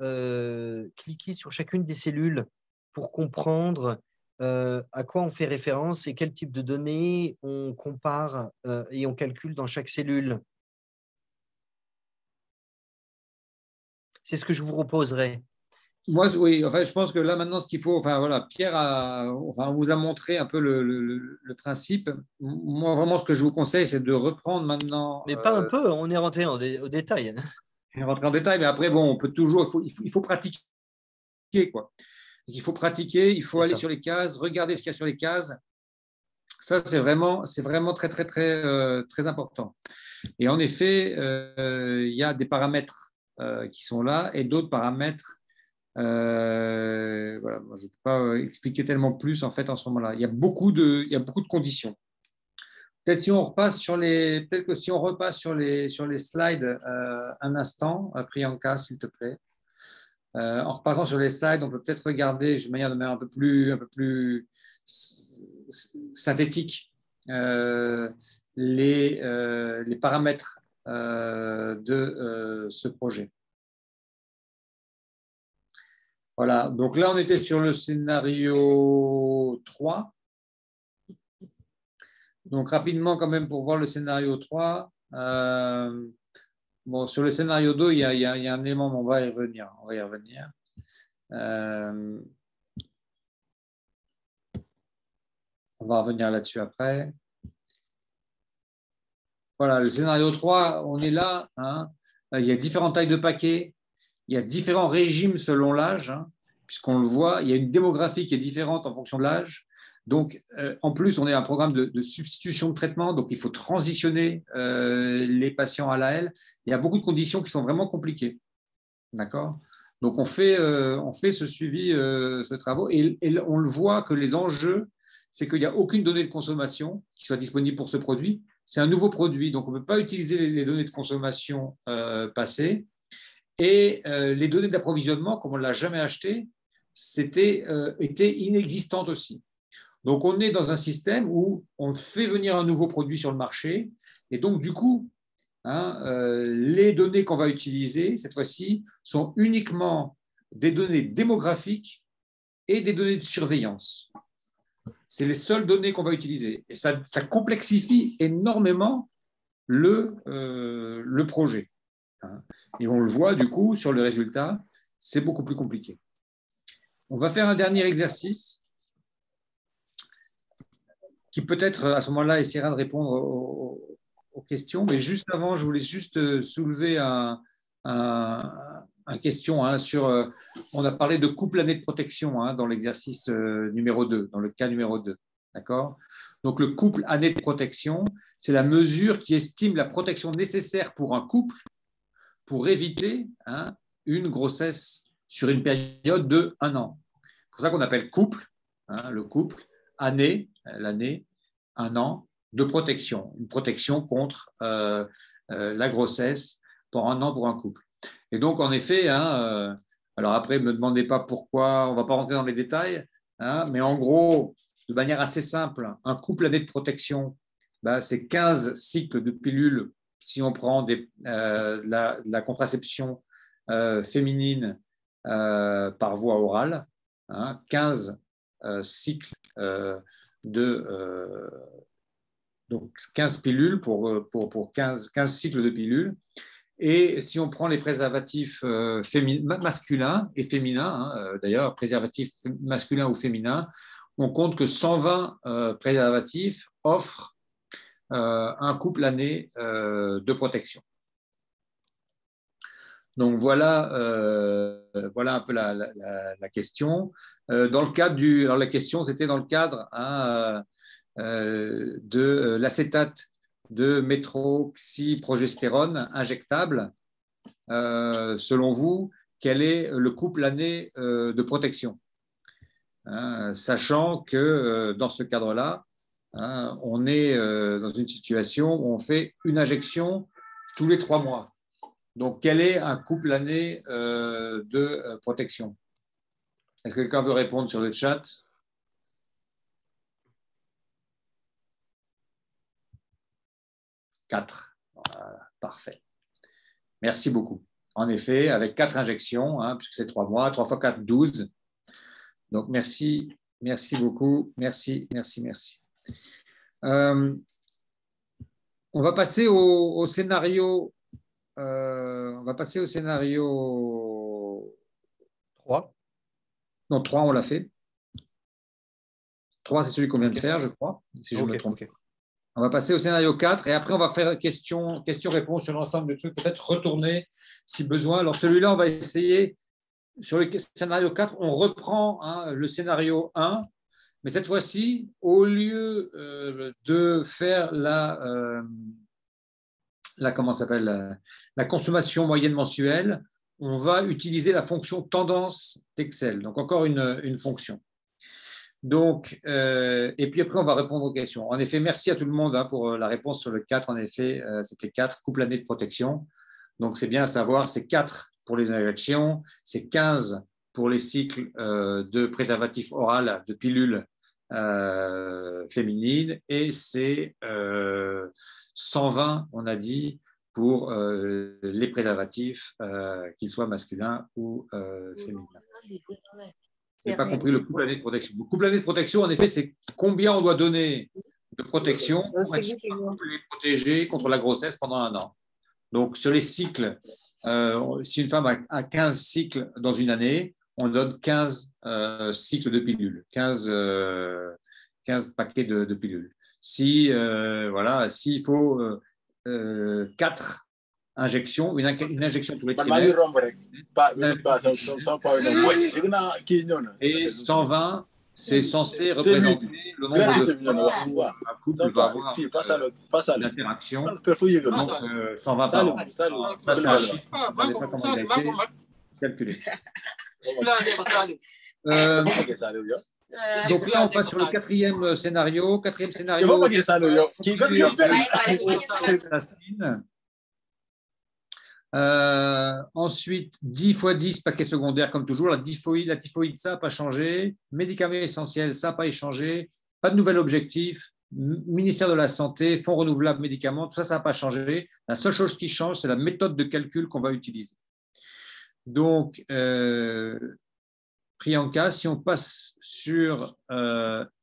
cliquer sur chacune des cellules pour comprendre à quoi on fait référence et quel type de données on compare et on calcule dans chaque cellule. C'est ce que je vous proposerai. Moi, oui, enfin, je pense que là, maintenant, ce qu'il faut, enfin, voilà, Pierre vous a montré un peu le principe. Moi, vraiment, ce que je vous conseille, c'est de reprendre maintenant. Mais pas un peu, on est rentré au détail. Rentrer en détail, mais après, bon, on peut toujours, il faut pratiquer, quoi. Il faut pratiquer, il faut aller sur les cases, regarder ce qu'il y a sur les cases. Ça, c'est vraiment très, très, très, très important. Et en effet, il y a des paramètres qui sont là et d'autres paramètres. Voilà, moi, je ne peux pas expliquer tellement plus en fait en ce moment-là. Il y a beaucoup de conditions. Peut-être que si on repasse sur les slides un instant, Priyanka, s'il te plaît. En repassant sur les slides, on peut peut-être regarder de manière un peu plus synthétique les paramètres de ce projet. Voilà, donc là, on était sur le scénario 3. Donc, rapidement, quand même, pour voir le scénario 3, bon, sur le scénario 2, il y a un élément, mais on va y revenir. On va revenir là-dessus après. Voilà, le scénario 3, on est là. Hein. Il y a différentes tailles de paquets. Il y a différents régimes selon l'âge, hein, puisqu'on le voit. Il y a une démographie qui est différente en fonction de l'âge. Donc, en plus, on est un programme de substitution de traitement. Donc, il faut transitionner les patients à l'AL. Il y a beaucoup de conditions qui sont vraiment compliquées. D'accord ? Donc, on fait ce suivi, ce travail. Et on le voit que les enjeux, c'est qu'il n'y a aucune donnée de consommation qui soit disponible pour ce produit. C'est un nouveau produit. Donc, on ne peut pas utiliser les données de consommation passées. Et les données d'approvisionnement, comme on ne l'a jamais acheté, étaient inexistantes aussi. Donc, on est dans un système où on fait venir un nouveau produit sur le marché. Et donc, du coup, les données qu'on va utiliser, cette fois-ci, sont uniquement des données démographiques et des données de surveillance. C'est les seules données qu'on va utiliser. Et ça complexifie énormément le projet. Et on le voit, du coup, sur le résultat, c'est beaucoup plus compliqué. On va faire un dernier exercice qui peut-être, à ce moment-là, essaiera de répondre aux questions. Mais juste avant, je voulais juste soulever une question sur… on a parlé de couple année de protection dans l'exercice numéro 2, dans le cas numéro 2. D'accord ? Donc, le couple année de protection, c'est la mesure qui estime la protection nécessaire pour un couple pour éviter une grossesse sur une période de 1 an. C'est pour ça qu'on appelle couple, le couple, année, l'année, 1 an de protection. Une protection contre la grossesse pour 1 an pour un couple. Et donc, en effet, alors après, ne me demandez pas pourquoi, on ne va pas rentrer dans les détails, mais en gros, de manière assez simple, un couple année de protection, c'est 15 cycles de pilules si on prend la contraception féminine par voie orale, 15 cycles donc 15 pilules pour 15 cycles de pilules. Et si on prend les préservatifs masculins et féminins, d'ailleurs, préservatifs masculins ou féminins, on compte que 120 préservatifs offrent un couple année de protection. Donc voilà, voilà un peu la question. Dans le cadre alors la question, c'était dans le cadre de l'acétate de métroxyprogestérone injectable. Selon vous, quel est le couple année de protection, sachant que dans ce cadre-là, on est dans une situation où on fait une injection tous les 3 mois. Donc, quel est un couple année de protection? Est-ce que quelqu'un veut répondre sur le chat? Quatre. Voilà, parfait. Merci beaucoup. En effet, avec 4 injections, puisque c'est 3 mois, 3 x 4, 12. Donc, merci beaucoup. Merci. On va passer au scénario. On va passer au scénario 3. Non, 3, on l'a fait. 3, c'est celui qu'on vient de faire, je crois, si je me trompe. Okay. On va passer au scénario 4 et après, on va faire question-réponse sur l'ensemble des trucs, peut-être retourner si besoin. Alors, celui-là, on va essayer. Sur le scénario 4, on reprend le scénario 1, mais cette fois-ci, au lieu de faire la consommation moyenne mensuelle, on va utiliser la fonction tendance d'Excel. Donc, encore une fonction. Donc, et puis après, on va répondre aux questions. En effet, merci à tout le monde pour la réponse sur le 4. En effet, c'était 4, couple année de protection. Donc, c'est bien à savoir, c'est 4 pour les injections, c'est 15 pour les cycles de préservatifs oral, de pilules féminines, et c'est 120, on a dit, pour les préservatifs, qu'ils soient masculins ou féminins. Je n'ai pas compris le couple année de protection. Le couple année de protection, en effet, c'est combien on doit donner de protection pour être sûr de les protéger contre la grossesse pendant 1 an. Donc, sur les cycles, si une femme a 15 cycles dans une année, on donne 15 cycles de pilules, 15 paquets de pilules. S'il faut 4 injections, une injection tous les trimestres, et 120, c'est censé représenter le nombre de fois où un couple va avoir une interaction. Donc, 120 par an. Ça, c'est un chiffre. Je ne sais pas comment il a été calculé. Donc là, on passe sur le 4e scénario. 4e scénario. Ensuite, 10 x 10 paquets secondaires, comme toujours. La typhoïde, ça n'a pas changé. Médicaments essentiels, ça n'a pas changé. Pas de nouvel objectif. Ministère de la Santé, fonds renouvelables, médicaments, tout ça, ça n'a pas changé. La seule chose qui change, c'est la méthode de calcul qu'on va utiliser. Donc, Priyanka, si on passe sur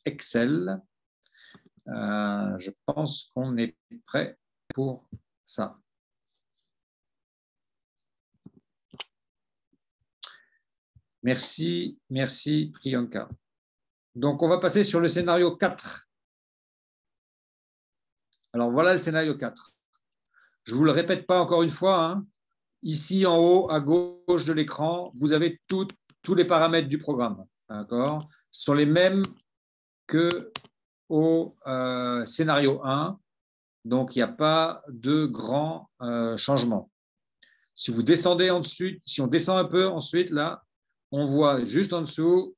Excel, je pense qu'on est prêt pour ça. Merci Priyanka. Donc, on va passer sur le scénario 4. Alors, voilà le scénario 4. Je ne vous le répète pas encore une fois. Ici, en haut, à gauche de l'écran, vous avez tous les paramètres du programme. D'accord ? Ce sont les mêmes qu'au scénario 1. Donc, il n'y a pas de grands changements. Si vous descendez ensuite, si on descend un peu ensuite, là, on voit juste en dessous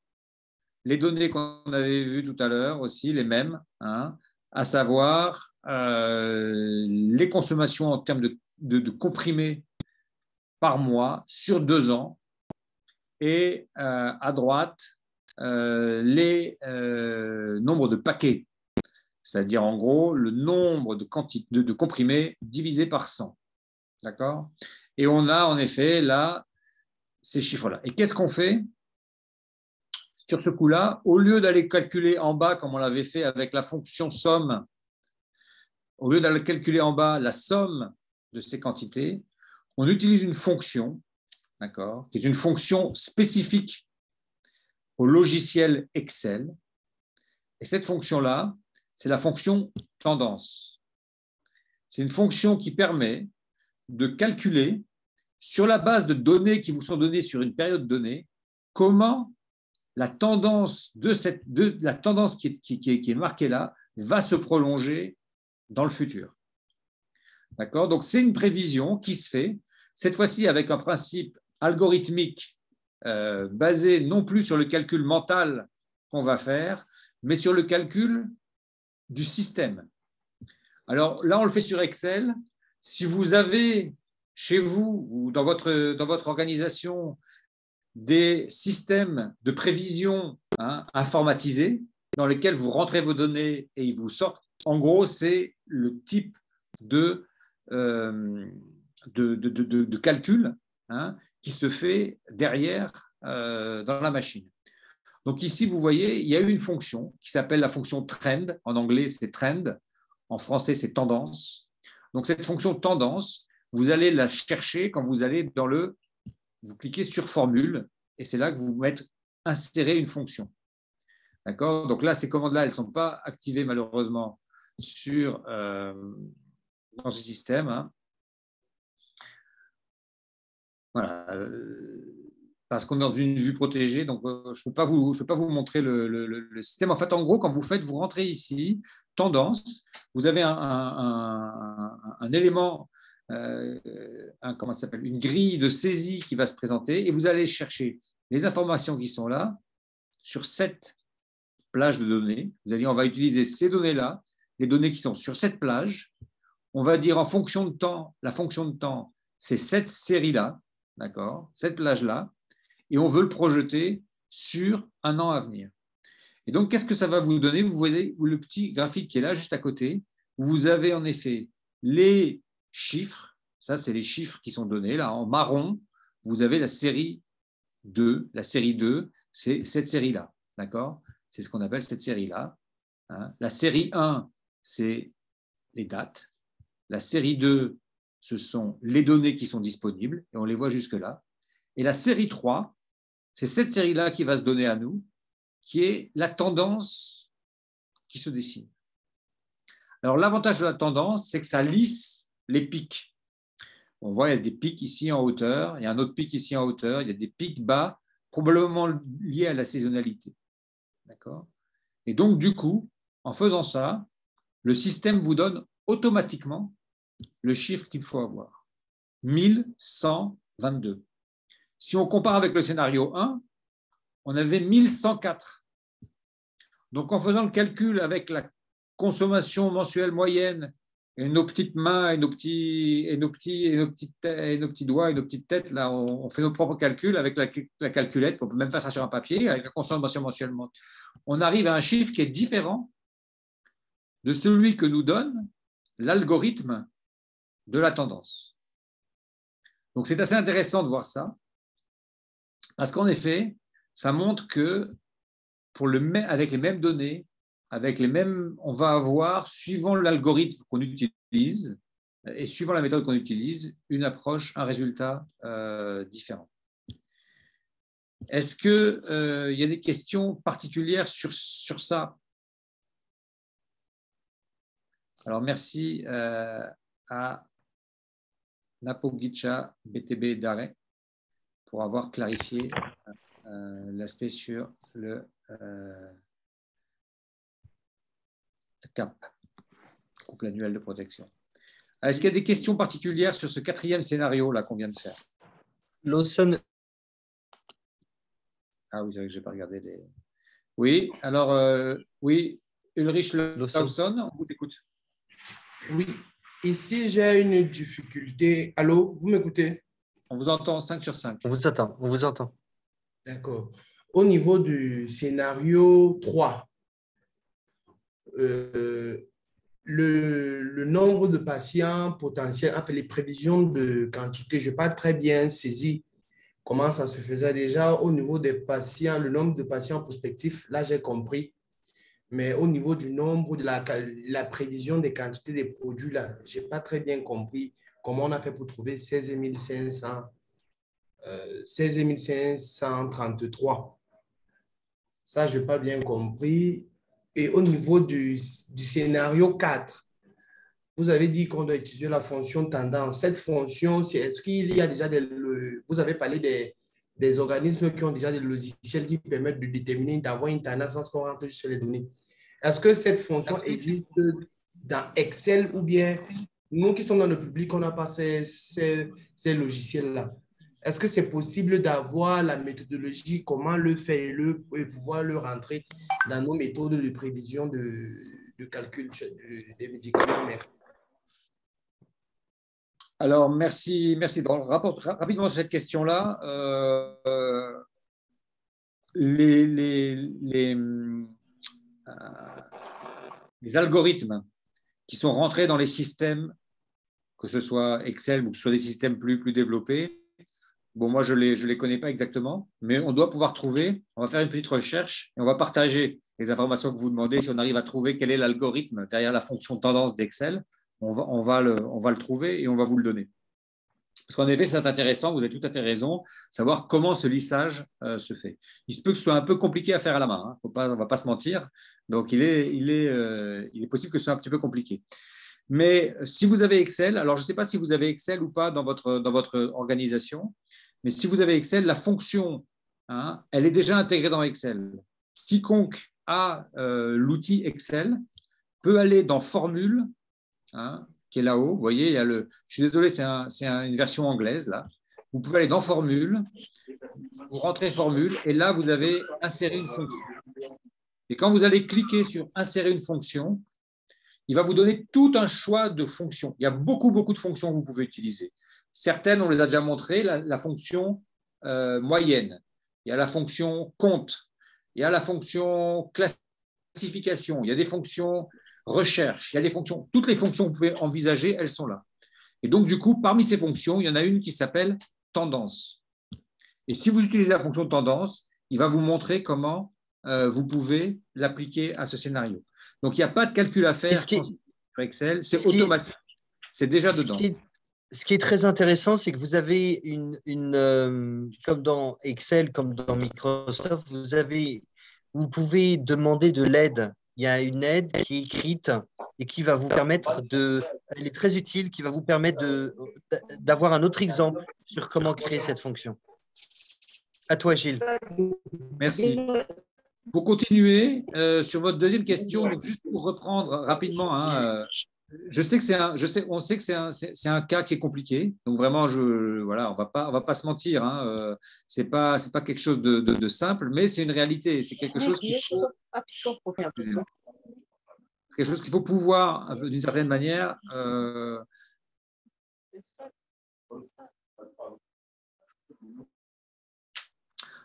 les données qu'on avait vues tout à l'heure aussi, les mêmes, à savoir les consommations en termes de comprimés par mois sur 2 ans et à droite, les nombres de paquets, c'est-à-dire en gros le nombre de comprimés divisé par 100. D'accord ? Et on a en effet là ces chiffres-là. Et qu'est-ce qu'on fait sur ce coup-là? Au lieu d'aller calculer en bas, comme on l'avait fait avec la fonction somme, au lieu d'aller calculer en bas la somme de ces quantités, on utilise une fonction, d'accord, qui est une fonction spécifique au logiciel Excel. Et cette fonction-là, c'est la fonction tendance. C'est une fonction qui permet de calculer sur la base de données qui vous sont données sur une période donnée, comment la tendance, la tendance qui est marquée là va se prolonger dans le futur. D'accord? Donc, c'est une prévision qui se fait, cette fois-ci avec un principe algorithmique basé non plus sur le calcul mental qu'on va faire, mais sur le calcul du système. Alors là, on le fait sur Excel. Si vous avez chez vous ou dans votre organisation des systèmes de prévision informatisés dans lesquels vous rentrez vos données et ils vous sortent, en gros, c'est le type de calcul qui se fait derrière dans la machine. Donc ici, vous voyez, il y a une fonction qui s'appelle la fonction trend. En anglais, c'est trend. En français, c'est tendance. Donc cette fonction tendance, vous allez la chercher quand vous allez vous cliquez sur formule et c'est là que vous mettez insérer une fonction. D'accord? Donc là, ces commandes-là, elles ne sont pas activées malheureusement dans ce système. Voilà. Parce qu'on est dans une vue protégée, donc je ne peux pas vous montrer le système. En fait, en gros, quand vous rentrez ici, tendance, vous avez un élément, comment ça s'appelle, une grille de saisie qui va se présenter et vous allez chercher les informations qui sont là sur cette plage de données. Vous allez dire, on va utiliser ces données-là, les données qui sont sur cette plage. On va dire en fonction de temps, la fonction de temps, c'est cette série-là, d'accord, cette plage-là, et on veut le projeter sur un an à venir. Et donc, qu'est-ce que ça va vous donner? Vous voyez le petit graphique qui est là, juste à côté. Vous avez en effet les chiffres. Ça, c'est les chiffres qui sont donnés. Là, en marron, vous avez la série 2. La série 2, c'est cette série-là. D'accord? C'est ce qu'on appelle cette série-là. La série 1, c'est les dates. La série 2, ce sont les données qui sont disponibles, et on les voit jusque-là. Et la série 3, c'est cette série-là qui va se donner à nous, qui est la tendance qui se dessine. Alors, l'avantage de la tendance, c'est que ça lisse les pics. On voit, il y a des pics ici en hauteur, il y a un autre pic ici en hauteur, il y a des pics bas, probablement liés à la saisonnalité. D'accord? Et donc, du coup, en faisant ça, le système vous donne automatiquement le chiffre qu'il faut avoir. 1122. Si on compare avec le scénario 1, on avait 1104. Donc, en faisant le calcul avec la consommation mensuelle moyenne et nos petites mains et nos petits doigts et nos petites têtes, là, on fait nos propres calculs avec la calculette, on peut même faire ça sur un papier, avec la consommation mensuelle, on arrive à un chiffre qui est différent de celui que nous donne l'algorithme de la tendance. Donc, c'est assez intéressant de voir ça, parce qu'en effet, ça montre que avec les mêmes données, on va avoir, suivant l'algorithme qu'on utilise et suivant la méthode qu'on utilise, une approche, un résultat différent. Est-ce qu'il y a des questions particulières sur ça? Alors, merci à Napogicha BTB Dare pour avoir clarifié l'aspect sur le CAP, couple annuel de protection. Est-ce qu'il y a des questions particulières sur ce quatrième scénario là qu'on vient de faire? Lawson. Ah oui, c'est vrai que je n'ai pas regardé les... Oui, alors, oui, Ulrich Lawson, on vous écoute. Oui, ici j'ai une difficulté. Allô, vous m'écoutez? On vous entend 5 sur 5. On vous attend, on vous entend. D'accord. Au niveau du scénario 3, le nombre de patients potentiels, enfin les prévisions de quantité, je n'ai pas très bien saisi comment ça se faisait déjà. Au niveau des patients, le nombre de patients prospectifs, là j'ai compris. Mais au niveau du nombre, de la prévision des quantités des produits, là, je n'ai pas très bien compris comment on a fait pour trouver 16 533. Ça, je n'ai pas bien compris. Et au niveau du scénario 4, vous avez dit qu'on doit utiliser la fonction tendance. Cette fonction, est-ce qu'il y a déjà vous avez parlé des organismes qui ont déjà des logiciels qui permettent de déterminer, d'avoir une tendance lorsqu'on rentre sur les données. Est-ce que cette fonction existe dans Excel ou bien nous qui sommes dans le public, on n'a pas ces logiciels-là? Est-ce que c'est possible d'avoir la méthodologie, comment le faire et pouvoir le rentrer dans nos méthodes de prévision de calcul des médicaments? Alors, merci. Rapidement sur cette question-là. Les algorithmes qui sont rentrés dans les systèmes, que ce soit Excel ou que ce soit des systèmes plus développés, bon, moi, je les connais pas exactement, mais on doit pouvoir trouver, on va faire une petite recherche et on va partager les informations que vous demandez. Si on arrive à trouver quel est l'algorithme derrière la fonction tendance d'Excel, on va le trouver et on va vous le donner. Parce qu'en effet, c'est intéressant, vous avez tout à fait raison, savoir comment ce lissage se fait. Il se peut que ce soit un peu compliqué à faire à la main, hein. On ne va pas se mentir, donc il est possible que ce soit un petit peu compliqué. Mais si vous avez Excel, alors je ne sais pas si vous avez Excel ou pas dans votre organisation, mais si vous avez Excel, la fonction, hein, elle est déjà intégrée dans Excel. Quiconque a l'outil Excel peut aller dans Formule, hein, qui est là-haut. Vous voyez, il y a je suis désolé, c'est une version anglaise, là. Vous pouvez aller dans Formule, vous rentrez Formule, et là, vous avez inséré une fonction. Et quand vous allez cliquer sur Insérer une fonction, il va vous donner tout un choix de fonctions. Il y a beaucoup de fonctions que vous pouvez utiliser. Certaines, on les a déjà montrées, la fonction moyenne. Il y a la fonction compte. Il y a la fonction classification. Il y a des fonctions recherche. Il y a des fonctions. Toutes les fonctions que vous pouvez envisager, elles sont là. Et donc, du coup, parmi ces fonctions, il y en a une qui s'appelle tendance. Et si vous utilisez la fonction tendance, il va vous montrer comment vous pouvez l'appliquer à ce scénario. Donc, il n'y a pas de calcul à faire sur Excel, c'est automatique. C'est déjà dedans. Ce qui est très intéressant, c'est que vous avez comme dans Excel, comme dans Microsoft, vous pouvez demander de l'aide. Il y a une aide qui est écrite et qui va vous permettre elle est très utile, qui va vous permettre d'avoir un autre exemple sur comment créer cette fonction. À toi, Gilles. Merci. Pour continuer sur votre deuxième question, donc juste pour reprendre rapidement, hein, on sait que c'est un cas qui est compliqué. Donc vraiment, voilà, on va pas se mentir. Hein, c'est pas quelque chose de simple, mais c'est une réalité. C'est quelque chose qu'il faut pouvoir, d'une certaine manière.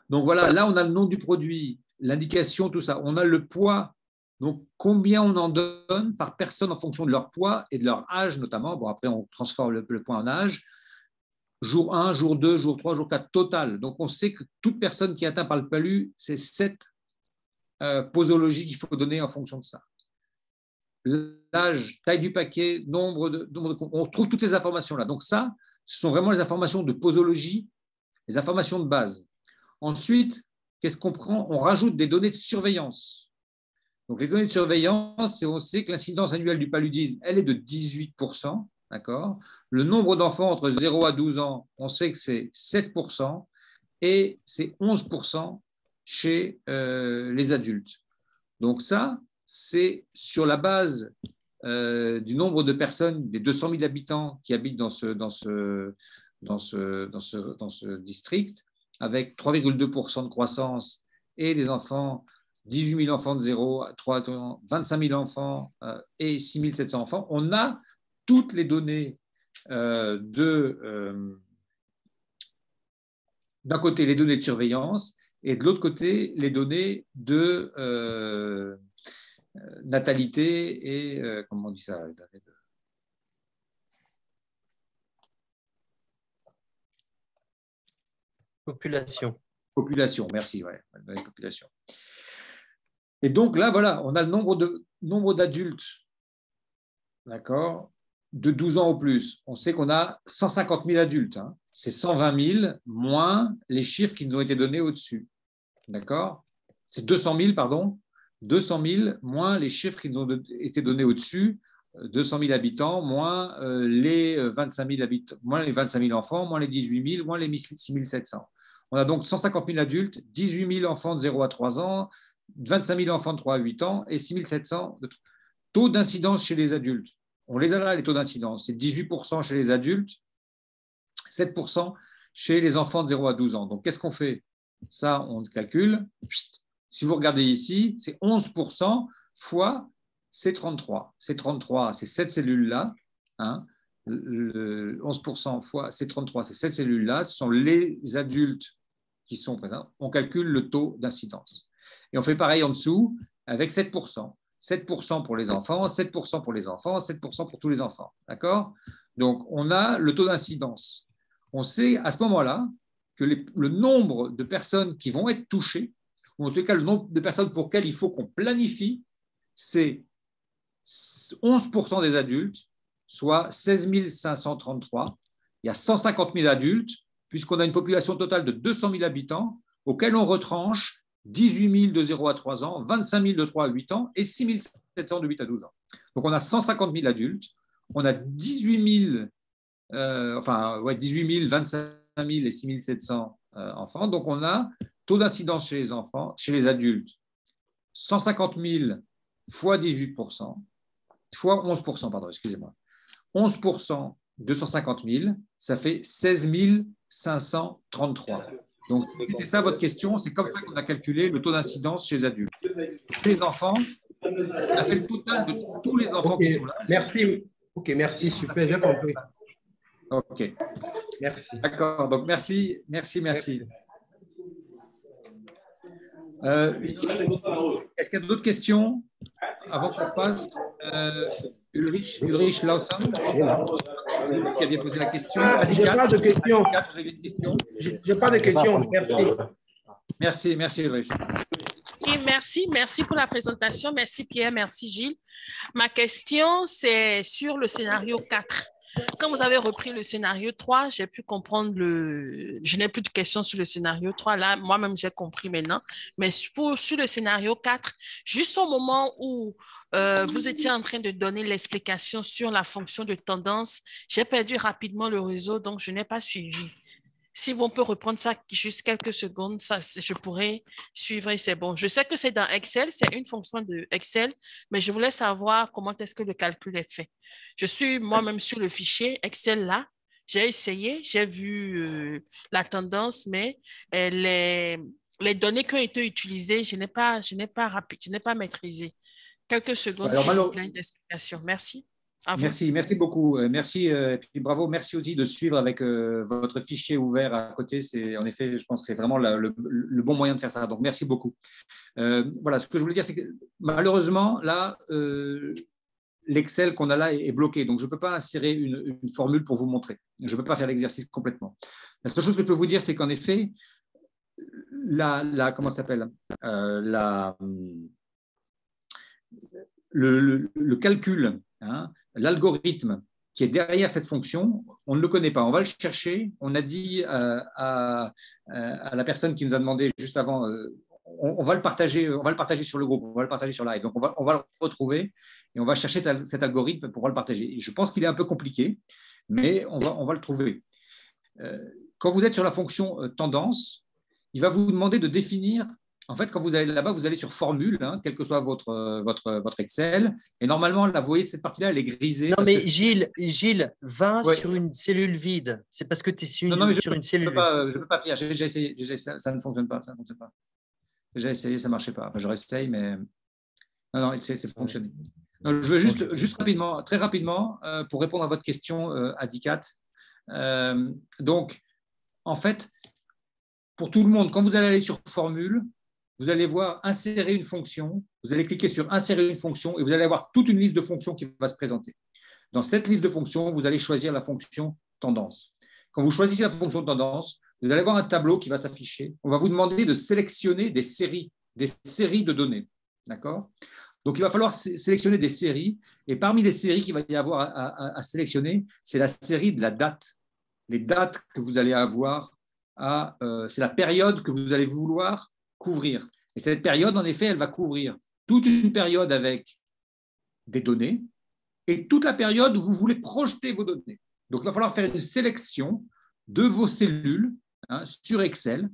Donc voilà, là on a le nom du produit, l'indication, tout ça. On a le poids. Donc, combien on en donne par personne en fonction de leur poids et de leur âge notamment. Bon, après, on transforme le poids en âge. Jour 1, jour 2, jour 3, jour 4, total. Donc, on sait que toute personne qui est atteinte par le palu, c'est 7 posologies qu'il faut donner en fonction de ça. L'âge, taille du paquet, nombre on trouve toutes ces informations-là. Donc, ça, ce sont vraiment les informations de posologie, les informations de base. Ensuite, qu'est-ce qu'on prend? On rajoute des données de surveillance. Donc, les données de surveillance, on sait que l'incidence annuelle du paludisme, elle est de 18%. D'accord. Le nombre d'enfants entre 0 à 12 ans, on sait que c'est 7% et c'est 11% chez les adultes. Donc, ça, c'est sur la base du nombre de personnes, des 200 000 habitants qui habitent dans ce district, avec 3,2% de croissance et des enfants. 18 000 enfants de 0 à 3 ans, 25 000 enfants et 6 700 enfants. On a toutes les données d'un côté, les données de surveillance et de l'autre côté, les données de natalité et comment on dit ça? Population, merci. Ouais, population. Et donc là, voilà, on a le nombre d'adultes, d'accord, de 12 ans ou plus. On sait qu'on a 150 000 adultes. Hein. C'est 120 000 moins les chiffres qui nous ont été donnés au-dessus. D'accord? C'est 200 000, pardon. 200 000 moins les chiffres qui nous ont été donnés au-dessus. 200 000 habitants, moins les 25 000 habitants, moins les 25 000 enfants, moins les 18 000, moins les 6 700. On a donc 150 000 adultes, 18 000 enfants de 0 à 3 ans, 25 000 enfants de 3 à 8 ans et 6 700 de taux d'incidence chez les adultes. On les a là, les taux d'incidence. C'est 18% chez les adultes, 7% chez les enfants de 0 à 12 ans. Donc, qu'est-ce qu'on fait? Ça, on calcule. Si vous regardez ici, c'est 11% fois C33. C33, c'est cette cellule-là. Hein. 11% fois C33, c'est cette cellule-là. Ce sont les adultes qui sont présents. On calcule le taux d'incidence. Et on fait pareil en dessous avec 7%. 7% pour les enfants, 7% pour les enfants, 7% pour tous les enfants. D'accord? Donc, on a le taux d'incidence. On sait à ce moment-là que le nombre de personnes qui vont être touchées, ou en tout cas le nombre de personnes pour lesquelles il faut qu'on planifie, c'est 11% des adultes, soit 16 533. Il y a 150 000 adultes, puisqu'on a une population totale de 200 000 habitants, auxquels on retranche 18 000 de 0 à 3 ans, 25 000 de 3 à 8 ans et 6 700 de 8 à 12 ans. Donc, on a 150 000 adultes, on a 18 000, 18 000, 25 000 et 6 700 enfants. Donc, on a taux d'incidence chez les enfants, chez les adultes, 150 000 fois 18%, fois 11%, pardon, excusez-moi. 11% de 150 000, ça fait 16 533. Donc, c'était ça votre question. C'est comme ça qu'on a calculé le taux d'incidence chez les adultes. Les enfants, on a fait le total de tous les enfants qui sont là. Merci. OK, merci. Super, j'ai compris. OK. Merci. D'accord. Donc, merci. Est-ce qu'il y a d'autres questions avant qu'on passe Ulrich Lawson, qui avait posé la question. Je n'ai pas de questions. Vous avez une question? Je n'ai pas de questions. Merci. Merci Ulrich. Oui, merci pour la présentation. Merci Pierre, merci Gilles. Ma question, c'est sur le scénario 4. Quand vous avez repris le scénario 3, j'ai pu comprendre je n'ai plus de questions sur le scénario 3. Là, moi-même, j'ai compris maintenant. Mais sur le scénario 4, juste au moment où vous étiez en train de donner l'explication sur la fonction de tendance, j'ai perdu rapidement le réseau, donc je n'ai pas suivi. Si on peut reprendre ça juste quelques secondes, ça, je pourrais suivre et c'est bon. Je sais que c'est dans Excel, c'est une fonction de Excel, mais je voulais savoir comment est-ce que le calcul est fait. Je suis moi-même sur le fichier Excel là. J'ai essayé, j'ai vu la tendance, mais les données qui ont été utilisées, je n'ai pas maîtrisé. Quelques secondes, s'il vous plaît, d'explication. Merci. Merci beaucoup. Merci et puis bravo. Merci aussi de suivre avec votre fichier ouvert à côté. C'est en effet, je pense que c'est vraiment le bon moyen de faire ça. Donc merci beaucoup. Voilà, ce que je voulais dire, c'est que malheureusement là, l'Excel qu'on a là est bloqué. Donc je ne peux pas insérer une formule pour vous montrer. Je ne peux pas faire l'exercice complètement. La seule chose que je peux vous dire, c'est qu'en effet, comment ça s'appelle le calcul. Hein, l'algorithme qui est derrière cette fonction, on ne le connaît pas. On va le chercher. On a dit à la personne qui nous a demandé juste avant, on va le partager sur le groupe, on va le partager sur live. Donc, on va le retrouver et on va chercher cet algorithme pour pouvoir le partager. Et je pense qu'il est un peu compliqué, mais on va le trouver. Quand vous êtes sur la fonction tendance, il va vous demander de définir. En fait, quand vous allez là-bas, vous allez sur formule, hein, quel que soit votre Excel. Et normalement, là, vous voyez, cette partie-là, elle est grisée. Non, mais Gilles, va sur une cellule vide. C'est parce que tu es sur une cellule vide. Je ne peux pas, Pierre. J'ai essayé, ça ne fonctionne pas. J'ai essayé, ça ne marchait pas. Enfin, je réessaye, mais non, c'est fonctionné. Donc, je veux juste rapidement, très rapidement, pour répondre à votre question, Adicat. Donc, en fait, pour tout le monde, quand vous allez aller sur formule, vous allez voir insérer une fonction, vous allez cliquer sur insérer une fonction et vous allez avoir toute une liste de fonctions qui va se présenter. Dans cette liste de fonctions, vous allez choisir la fonction tendance. Quand vous choisissez la fonction tendance, vous allez avoir un tableau qui va s'afficher. On va vous demander de sélectionner des séries de données. D'accord ? Donc, il va falloir sélectionner des séries et parmi les séries qu'il va y avoir à sélectionner, c'est la série de la date. Les dates que vous allez avoir, c'est la période que vous allez vouloir couvrir. Et cette période, en effet, elle va couvrir toute une période avec des données, et toute la période où vous voulez projeter vos données. Donc, il va falloir faire une sélection de vos cellules sur Excel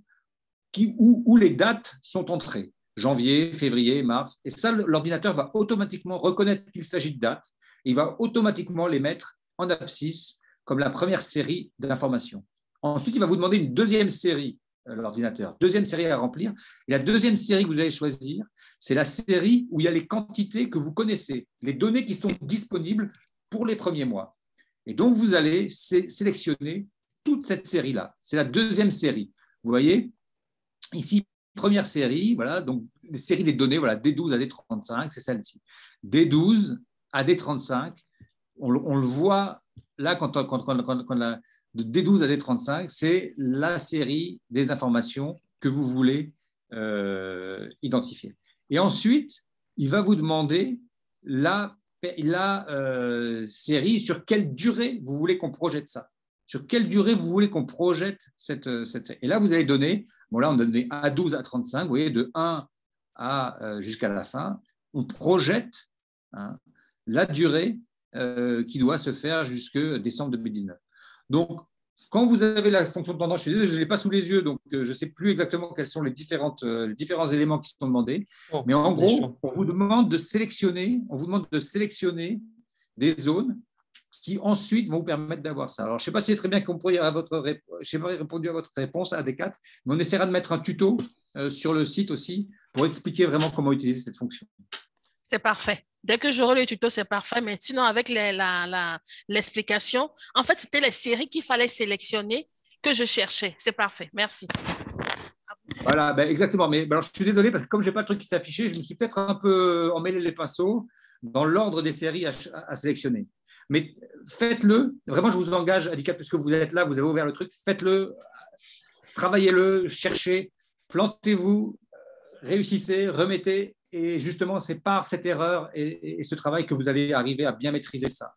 où les dates sont entrées. Janvier, février, mars. Et ça, l'ordinateur va automatiquement reconnaître qu'il s'agit de dates. Et il va automatiquement les mettre en abscisse comme la première série d'informations. Ensuite, il va vous demander une deuxième série, l'ordinateur. Deuxième série à remplir. Et la deuxième série que vous allez choisir, c'est la série où il y a les quantités que vous connaissez, les données qui sont disponibles pour les premiers mois. Et donc, vous allez sélectionner toute cette série-là. C'est la deuxième série. Vous voyez, ici, première série, voilà, donc les séries des données, voilà, D12 à D35, c'est celle-ci. D12 à D35, on le voit là, quand de D12 à D35, c'est la série des informations que vous voulez identifier. Et ensuite, il va vous demander la série, sur quelle durée vous voulez qu'on projette ça. Sur quelle durée vous voulez qu'on projette cette série. Et là, vous allez donner, bon là, on a donné A12 à 35, vous voyez, de 1 à jusqu'à la fin. On projette la durée qui doit se faire jusque décembre 2019. Donc, quand vous avez la fonction de tendance, je suis désolé, je ne l'ai pas sous les yeux, donc je ne sais plus exactement quels sont les différents éléments qui sont demandés. Mais en gros, on vous demande de sélectionner des zones qui ensuite vont vous permettre d'avoir ça. Alors, je ne sais pas si c'est très bien répondu à votre réponse à D4, mais on essaiera de mettre un tuto sur le site aussi pour expliquer vraiment comment utiliser cette fonction. C'est parfait. Dès que j'aurai le tuto, c'est parfait. Mais sinon, avec l'explication, en fait, c'était les séries qu'il fallait sélectionner que je cherchais. C'est parfait. Merci. Voilà, ben exactement. Mais alors, je suis désolé parce que comme je n'ai pas le truc qui s'affichait, je me suis peut-être un peu emmêlé les pinceaux dans l'ordre des séries à sélectionner. Mais faites-le. Vraiment, je vous engage, handicap, puisque vous êtes là, vous avez ouvert le truc, faites-le, travaillez-le, cherchez, plantez-vous, réussissez, remettez. Et justement, c'est par cette erreur et ce travail que vous allez arriver à bien maîtriser ça.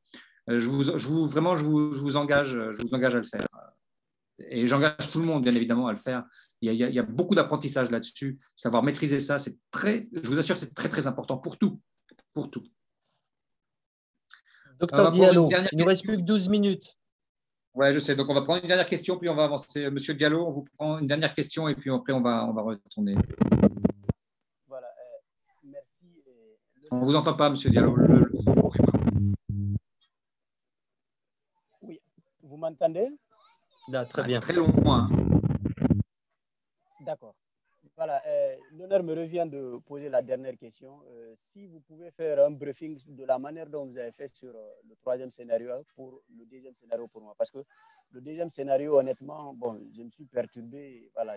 Je vous engage à le faire. Et j'engage tout le monde, bien évidemment, à le faire. Il y a beaucoup d'apprentissage là-dessus. Savoir maîtriser ça, je vous assure, c'est très, très important pour tout. Pour tout. Docteur Diallo, il ne nous reste plus que 12 minutes. Oui, je sais. Donc, on va prendre une dernière question, puis on va avancer. Monsieur Diallo, on vous prend une dernière question, et puis après, on va retourner. Voilà. Merci. On ne vous entend pas, monsieur Diallo. Oui, vous m'entendez? Là, très bien. Très loin. D'accord. Voilà, l'honneur me revient de poser la dernière question. Si vous pouvez faire un briefing de la manière dont vous avez fait sur le troisième scénario pour le deuxième scénario pour moi. Parce que le deuxième scénario, honnêtement, bon, je me suis perturbé. Voilà,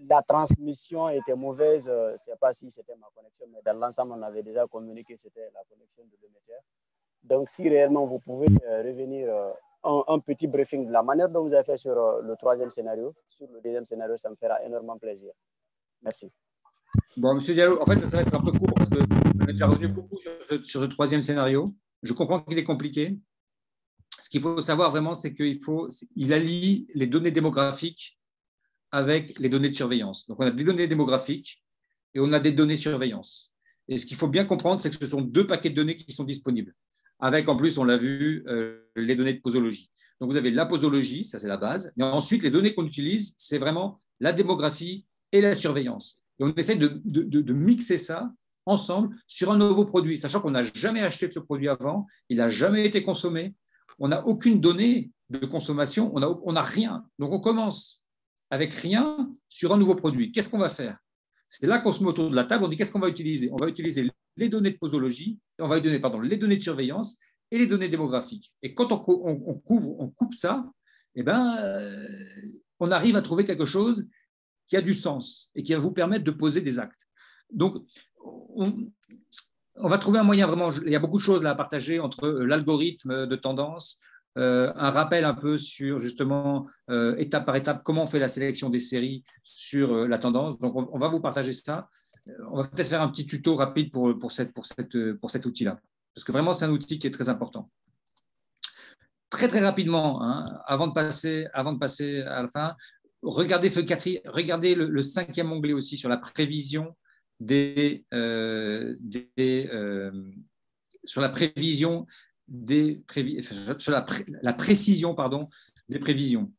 la transmission était mauvaise. Je ne sais pas si c'était ma connexion, mais dans l'ensemble, on avait déjà communiqué que c'était la connexion de l'émetteur. Donc, si réellement vous pouvez revenir un petit briefing de la manière dont vous avez fait sur le troisième scénario, sur le deuxième scénario, ça me fera énormément plaisir. Merci. Bon, monsieur Diallo, en fait, ça va être un peu court parce qu'on est déjà revenu beaucoup sur le troisième scénario. Je comprends qu'il est compliqué. Ce qu'il faut savoir vraiment, c'est qu'il allie les données démographiques avec les données de surveillance. Donc, on a des données démographiques et on a des données surveillance. Et ce qu'il faut bien comprendre, c'est que ce sont deux paquets de données qui sont disponibles. Avec, en plus, on l'a vu, les données de posologie. Donc, vous avez la posologie, ça c'est la base. Mais ensuite, les données qu'on utilise, c'est vraiment la démographie et la surveillance. Et on essaie de mixer ça ensemble sur un nouveau produit, sachant qu'on n'a jamais acheté de ce produit avant, il n'a jamais été consommé, on n'a aucune donnée de consommation, on n'a rien. Donc, on commence avec rien sur un nouveau produit. Qu'est-ce qu'on va faire? C'est là qu'on se met autour de la table, on dit qu'est-ce qu'on va utiliser? On va utiliser les données de posologie, on va utiliser les données de surveillance et les données démographiques. Et quand on coupe ça, eh ben, on arrive à trouver quelque chose qui a du sens et qui va vous permettre de poser des actes. Donc, on va trouver un moyen vraiment, il y a beaucoup de choses là à partager entre l'algorithme de tendance, un rappel un peu sur justement étape par étape comment on fait la sélection des séries sur la tendance. Donc, on va vous partager ça. On va peut-être faire un petit tuto rapide pour cet outil-là, parce que vraiment, c'est un outil qui est très important. Très, très rapidement, hein, avant de passer à la fin, regardez le cinquième onglet aussi sur la prévision des sur la prévision sur la précision pardon, des prévisions.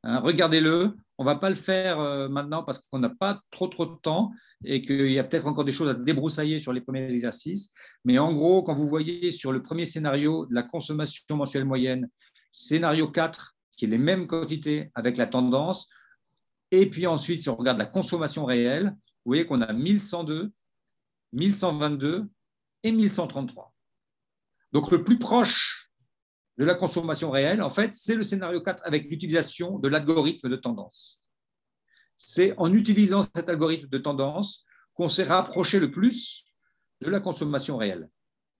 Hein, regardez-le. On ne va pas le faire maintenant parce qu'on n'a pas trop de temps et qu'il y a peut-être encore des choses à débroussailler sur les premiers exercices. Mais en gros, quand vous voyez sur le premier scénario de la consommation mensuelle moyenne, scénario 4, qui est les mêmes quantités avec la tendance, et puis ensuite, si on regarde la consommation réelle, vous voyez qu'on a 1102, 1122 et 1133. Donc, le plus proche de la consommation réelle, en fait, c'est le scénario 4 avec l'utilisation de l'algorithme de tendance. C'est en utilisant cet algorithme de tendance qu'on s'est rapproché le plus de la consommation réelle.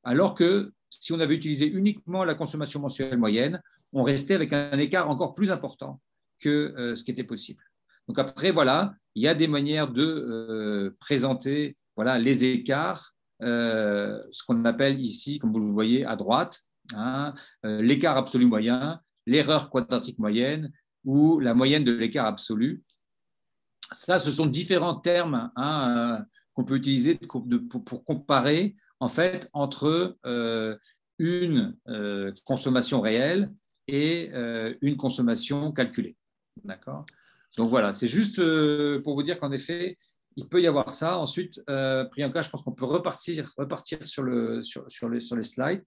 Alors que si on avait utilisé uniquement la consommation mensuelle moyenne, on restait avec un écart encore plus important que ce qui était possible. Donc après, voilà, il y a des manières de présenter voilà, les écarts, ce qu'on appelle ici, comme vous le voyez à droite, hein, l'écart absolu moyen, l'erreur quadratique moyenne ou la moyenne de l'écart absolu. Ça, ce sont différents termes hein, qu'on peut utiliser pour comparer en fait, entre une consommation réelle et une consommation calculée. D'accord ? Donc voilà, c'est juste pour vous dire qu'en effet, il peut y avoir ça. Ensuite, Priyanka, je pense qu'on peut repartir sur les slides.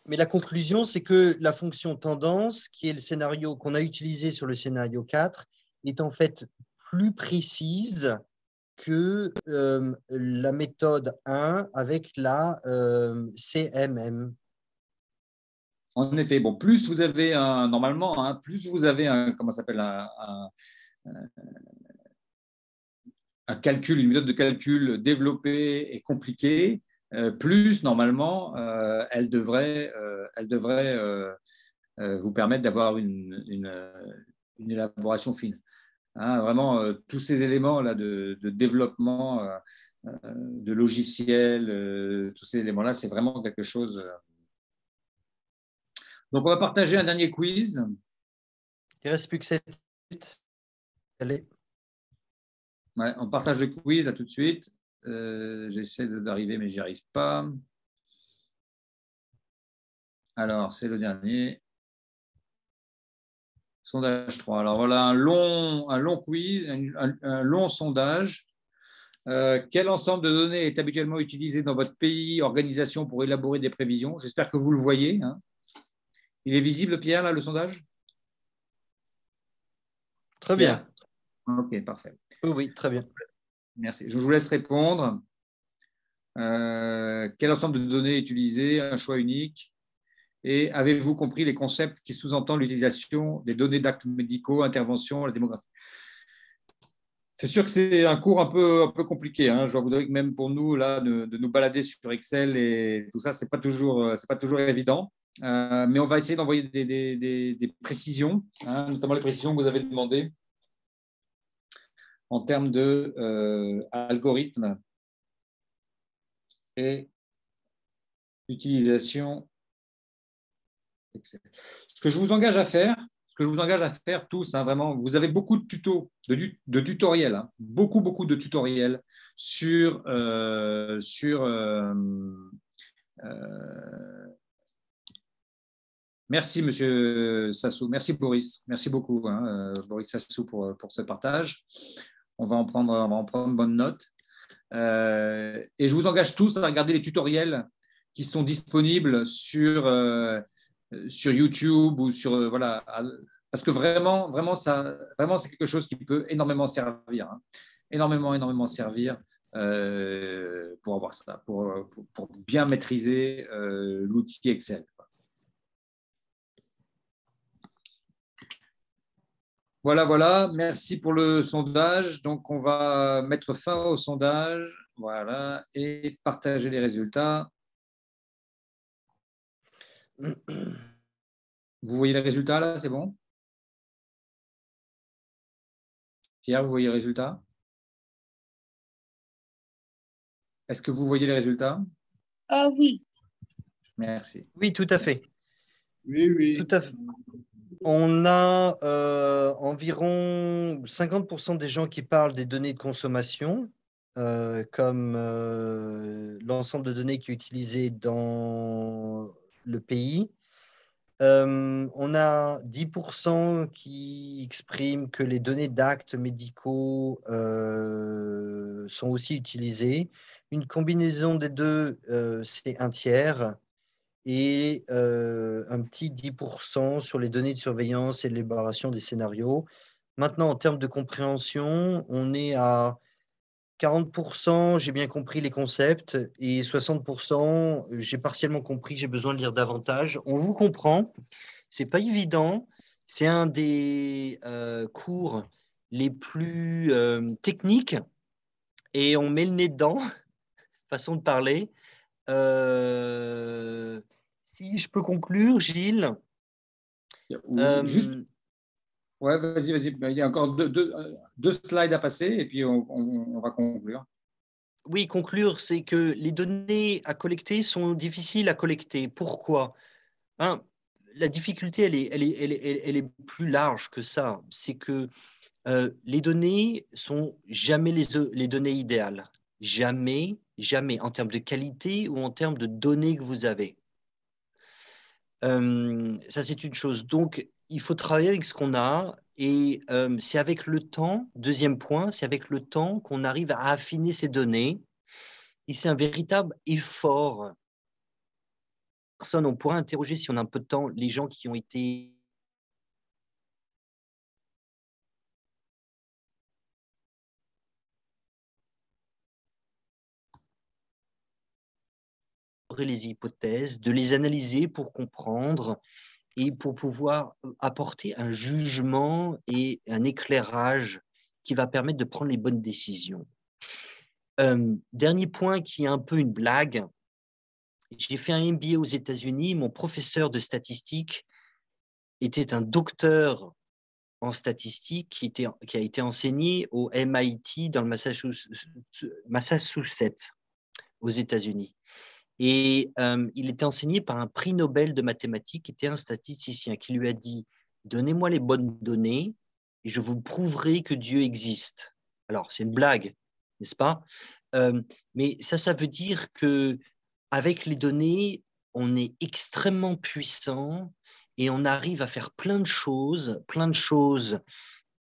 Mais la conclusion, c'est que la fonction tendance, qui est le scénario qu'on a utilisé sur le scénario 4, est en fait plus précise que la méthode 1 avec la CMM. En effet, bon, plus vous avez normalement, hein, plus vous avez comment s'appelle un calcul, une méthode de calcul développée et compliquée, plus normalement elle devrait vous permettre d'avoir une élaboration fine. Hein, vraiment, tous ces éléments-là de développement de logiciels, tous ces éléments-là, c'est vraiment quelque chose. Donc, on va partager un dernier quiz. Il ne reste plus que 7 minutes. Allez. Ouais, on partage le quiz là tout de suite. J'essaie d'arriver, mais je n'y arrive pas. Alors, c'est le dernier. Sondage 3. Alors, voilà un long quiz, un long sondage. Quel ensemble de données est habituellement utilisé dans votre pays, organisation pour élaborer des prévisions? J'espère que vous le voyez. Hein. Il est visible, Pierre, là, le sondage? Très bien. Ok, parfait. Oui, très bien. Merci. Je vous laisse répondre. Quel ensemble de données est utilisé? Un choix unique. Et avez-vous compris les concepts qui sous-entendent l'utilisation des données d'actes médicaux, intervention, la démographie? C'est sûr que c'est un cours un peu compliqué. Hein. Je dois vous dire que même pour nous, là, de nous balader sur Excel et tout ça, ce n'est pas toujours évident. Mais on va essayer d'envoyer des précisions, hein, notamment les précisions que vous avez demandées en termes d'algorithme et utilisation. Ce que je vous engage à faire tous, hein, vraiment, vous avez beaucoup de tutos, de tutoriels, hein, beaucoup de tutoriels sur merci, Monsieur Sassou. Merci, Boris. Merci beaucoup, hein, Boris Sassou, pour ce partage. On va en prendre bonne note. Et je vous engage tous à regarder les tutoriels qui sont disponibles sur YouTube ou sur voilà, parce que vraiment c'est quelque chose qui peut énormément servir, hein, énormément servir pour avoir ça, pour bien maîtriser l'outil Excel. Voilà, merci pour le sondage. Donc, on va mettre fin au sondage, voilà, et partager les résultats. Vous voyez les résultats là, c'est bon? Pierre, vous voyez les résultats? Est-ce que vous voyez les résultats? Oui. Merci. Oui, tout à fait. Oui. Tout à fait. On a environ 50% des gens qui parlent des données de consommation comme l'ensemble de données qui est utilisé dans le pays. On a 10% qui expriment que les données d'actes médicaux sont aussi utilisées. Une combinaison des deux, c'est un tiers. Et un petit 10% sur les données de surveillance et de l'élaboration des scénarios. Maintenant, en termes de compréhension, on est à 40%, j'ai bien compris les concepts, et 60%, j'ai partiellement compris, j'ai besoin de lire davantage. On vous comprend, c'est pas évident, c'est un des cours les plus techniques, et on met le nez dedans, façon de parler. Si je peux conclure, Gilles. Juste. Ouais, vas-y. Il y a encore deux slides à passer et puis on va conclure. Oui, conclure, c'est que les données à collecter sont difficiles à collecter. Pourquoi? La difficulté, elle est plus large que ça. C'est que les données sont jamais les données idéales. Jamais, en termes de qualité ou en termes de données que vous avez. Ça, c'est une chose. Donc, il faut travailler avec ce qu'on a et c'est avec le temps, deuxième point, c'est avec le temps qu'on arrive à affiner ces données et c'est un véritable effort. On pourra interroger, si on a un peu de temps, les gens qui ont été les hypothèses, de les analyser pour comprendre et pour pouvoir apporter un jugement et un éclairage qui va permettre de prendre les bonnes décisions. Dernier point qui est un peu une blague. J'ai fait un MBA aux États-Unis. Mon professeur de statistique était un docteur en statistique qui a été enseigné au MIT dans le Massachusetts aux États-Unis. Et il était enseigné par un prix Nobel de mathématiques qui était un statisticien qui lui a dit « Donnez-moi les bonnes données et je vous prouverai que Dieu existe. » Alors, c'est une blague, n'est-ce pas? Mais ça veut dire qu'avec les données, on est extrêmement puissant et on arrive à faire plein de choses.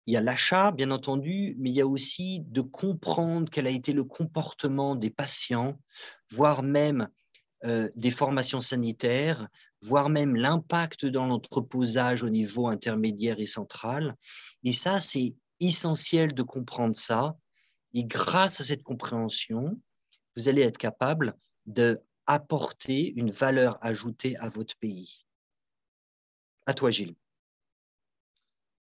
Il y a l'achat, bien entendu, mais il y a aussi de comprendre quel a été le comportement des patients, voire même des formations sanitaires, voire même l'impact dans l'entreposage au niveau intermédiaire et central. Et ça, c'est essentiel de comprendre ça. Et grâce à cette compréhension, vous allez être capable d'apporter une valeur ajoutée à votre pays. À toi, Gilles.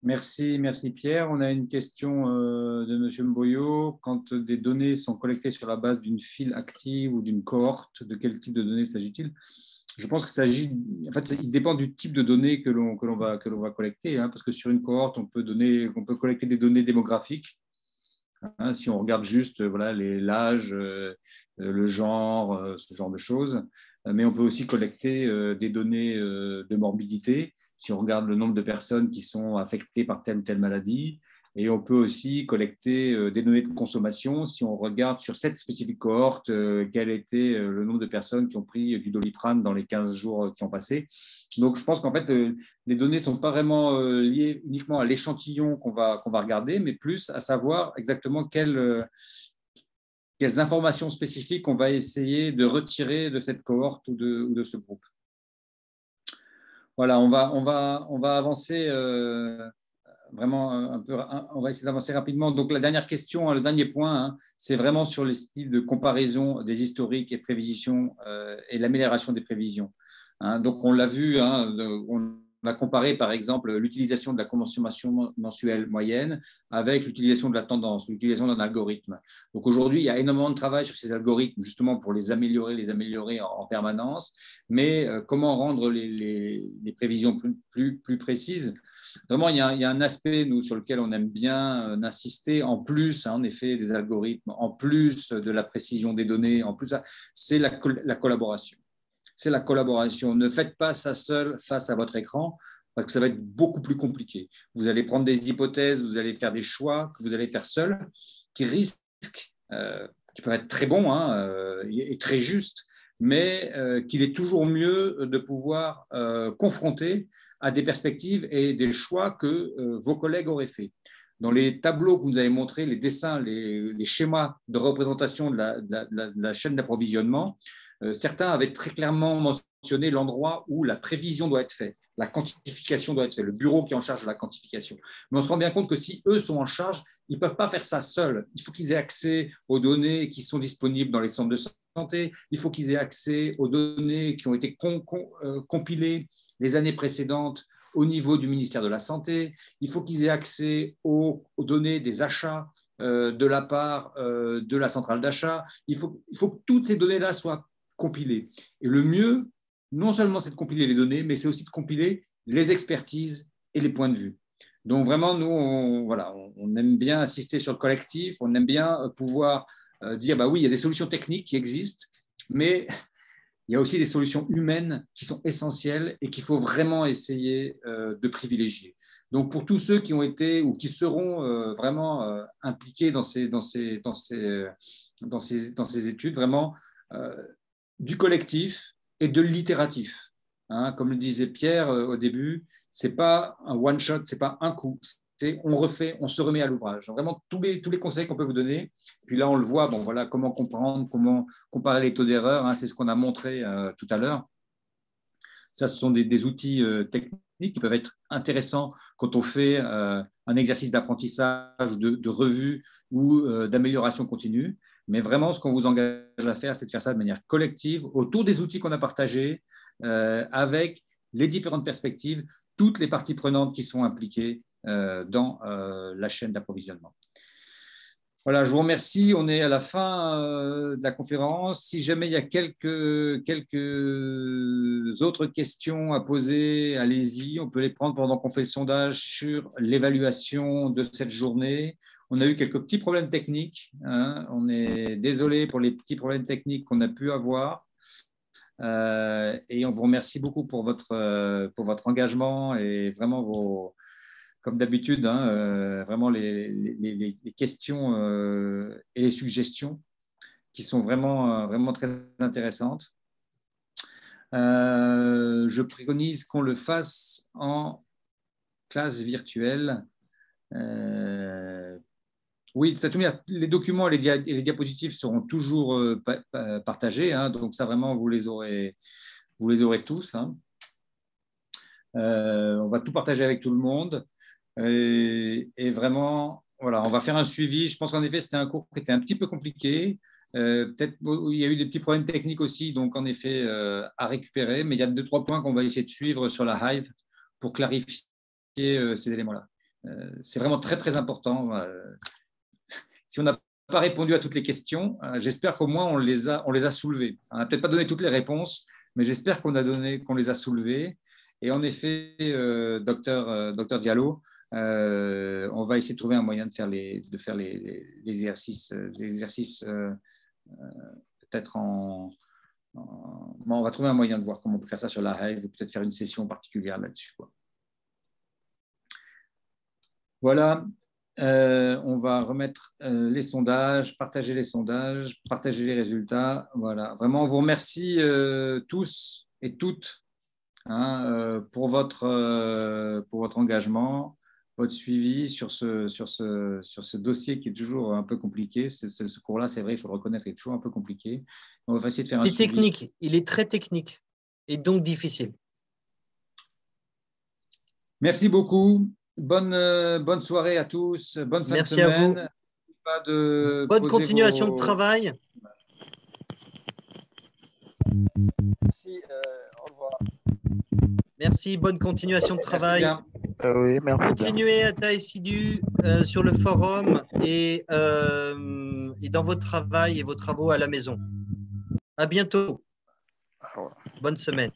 Merci Pierre. On a une question de M. Mboyo. Quand des données sont collectées sur la base d'une file active ou d'une cohorte, de quel type de données s'agit-il? Je pense qu'il s'agit, en fait, il dépend du type de données que l'on va collecter, hein, parce que sur une cohorte, on peut collecter des données démographiques. Hein, si on regarde juste voilà, l'âge, le genre, ce genre de choses. Mais on peut aussi collecter des données de morbidité, si on regarde le nombre de personnes qui sont affectées par telle ou telle maladie. Et on peut aussi collecter des données de consommation, si on regarde sur cette spécifique cohorte, quel était le nombre de personnes qui ont pris du Doliprane dans les 15 jours qui ont passé. Donc, je pense qu'en fait, les données ne sont pas vraiment liées uniquement à l'échantillon qu'on va regarder, mais plus à savoir exactement quelles informations spécifiques on va essayer de retirer de cette cohorte ou de ce groupe. Voilà, on va avancer vraiment un peu. On va essayer d'avancer rapidement. Donc, la dernière question, le dernier point, hein, c'est vraiment sur les styles de comparaison des historiques et prévisions et l'amélioration des prévisions. Hein, donc, on l'a vu, hein, on a comparé par exemple l'utilisation de la consommation mensuelle moyenne avec l'utilisation de la tendance, l'utilisation d'un algorithme. Donc aujourd'hui, il y a énormément de travail sur ces algorithmes justement pour les améliorer en permanence, mais comment rendre les prévisions plus précises? Vraiment, il y a un aspect, nous, sur lequel on aime bien insister, en plus, hein, en effet, des algorithmes, en plus de la précision des données, en plus, c'est la collaboration. C'est la collaboration. Ne faites pas ça seul face à votre écran parce que ça va être beaucoup plus compliqué. Vous allez prendre des hypothèses, vous allez faire des choix que vous allez faire seul qui risquent qui peuvent être très bons et très justes, mais qu'il est toujours mieux de pouvoir confronter à des perspectives et des choix que vos collègues auraient fait. Dans les tableaux que vous nous avez montrés, les dessins, les schémas de représentation de la chaîne d'approvisionnement, certains avaient très clairement mentionné l'endroit où la prévision doit être faite, la quantification doit être faite, le bureau qui est en charge de la quantification. Mais on se rend bien compte que si eux sont en charge, ils ne peuvent pas faire ça seuls. Il faut qu'ils aient accès aux données qui sont disponibles dans les centres de santé, il faut qu'ils aient accès aux données qui ont été compilées les années précédentes au niveau du ministère de la Santé, il faut qu'ils aient accès aux données des achats de la part de la centrale d'achat, il faut que toutes ces données-là soient compilées. Et le mieux, non seulement c'est de compiler les données, mais c'est aussi de compiler les expertises et les points de vue. Donc vraiment, nous, on aime bien insister sur le collectif, on aime bien pouvoir dire, bah oui, il y a des solutions techniques qui existent, mais il y a aussi des solutions humaines qui sont essentielles et qu'il faut vraiment essayer de privilégier. Donc, pour tous ceux qui ont été ou qui seront vraiment impliqués dans ces études, vraiment du collectif et de l'itératif. Hein, comme le disait Pierre au début, ce n'est pas un one-shot, ce n'est pas un coup. On refait, on se remet à l'ouvrage. Vraiment, tous les conseils qu'on peut vous donner. Puis là, on le voit, bon, voilà, comment comprendre, comment comparer les taux d'erreur. Hein, c'est ce qu'on a montré tout à l'heure. Ça, ce sont des outils techniques qui peuvent être intéressants quand on fait un exercice d'apprentissage, de revue ou d'amélioration continue. Mais vraiment, ce qu'on vous engage à faire, c'est de faire ça de manière collective, autour des outils qu'on a partagés, avec les différentes perspectives, toutes les parties prenantes qui sont impliquées dans la chaîne d'approvisionnement. Voilà, je vous remercie. On est à la fin de la conférence. Si jamais il y a quelques autres questions à poser, allez-y. On peut les prendre pendant qu'on fait le sondage sur l'évaluation de cette journée. On a eu quelques petits problèmes techniques. Hein. On est désolé pour les petits problèmes techniques qu'on a pu avoir. Et on vous remercie beaucoup pour votre engagement et vraiment comme d'habitude, hein, vraiment les questions et les suggestions qui sont vraiment très intéressantes. Je préconise qu'on le fasse en classe virtuelle. Oui, les documents et les diapositives seront toujours partagés, hein, donc ça vraiment, vous les aurez tous. Hein. On va tout partager avec tout le monde. Et vraiment, voilà, on va faire un suivi. Je pense qu'en effet, c'était un cours qui était un petit peu compliqué. Peut-être il y a eu des petits problèmes techniques aussi, donc en effet, à récupérer. Mais il y a 2-3 points qu'on va essayer de suivre sur la Hive pour clarifier ces éléments-là. C'est vraiment très, très important. Si on n'a pas répondu à toutes les questions, j'espère qu'au moins on les a soulevées. On n'a peut-être pas donné toutes les réponses, mais j'espère qu'on les a soulevées. Et en effet, docteur Diallo, on va essayer de trouver un moyen de faire les exercices peut-être on va trouver un moyen de voir comment on peut faire ça sur la Hive ou peut-être faire une session particulière là-dessus. Voilà, on va remettre les sondages, partager les sondages, partager les résultats. Voilà, vraiment, on vous remercie tous et toutes hein, pour votre engagement, votre suivi sur ce dossier qui est toujours un peu compliqué. Ce cours-là, c'est vrai, il faut le reconnaître, il est toujours un peu compliqué. On va essayer de faire un suivi. Technique, il est très technique et donc difficile. Merci beaucoup. Bonne soirée à tous. Bonne fin de semaine. À vous. Bonne continuation de travail. Merci, au revoir. Merci, bonne continuation de travail. Oui, merci. Continuez à être assidus sur le forum et dans votre travail et vos travaux à la maison. À bientôt. Bonne semaine.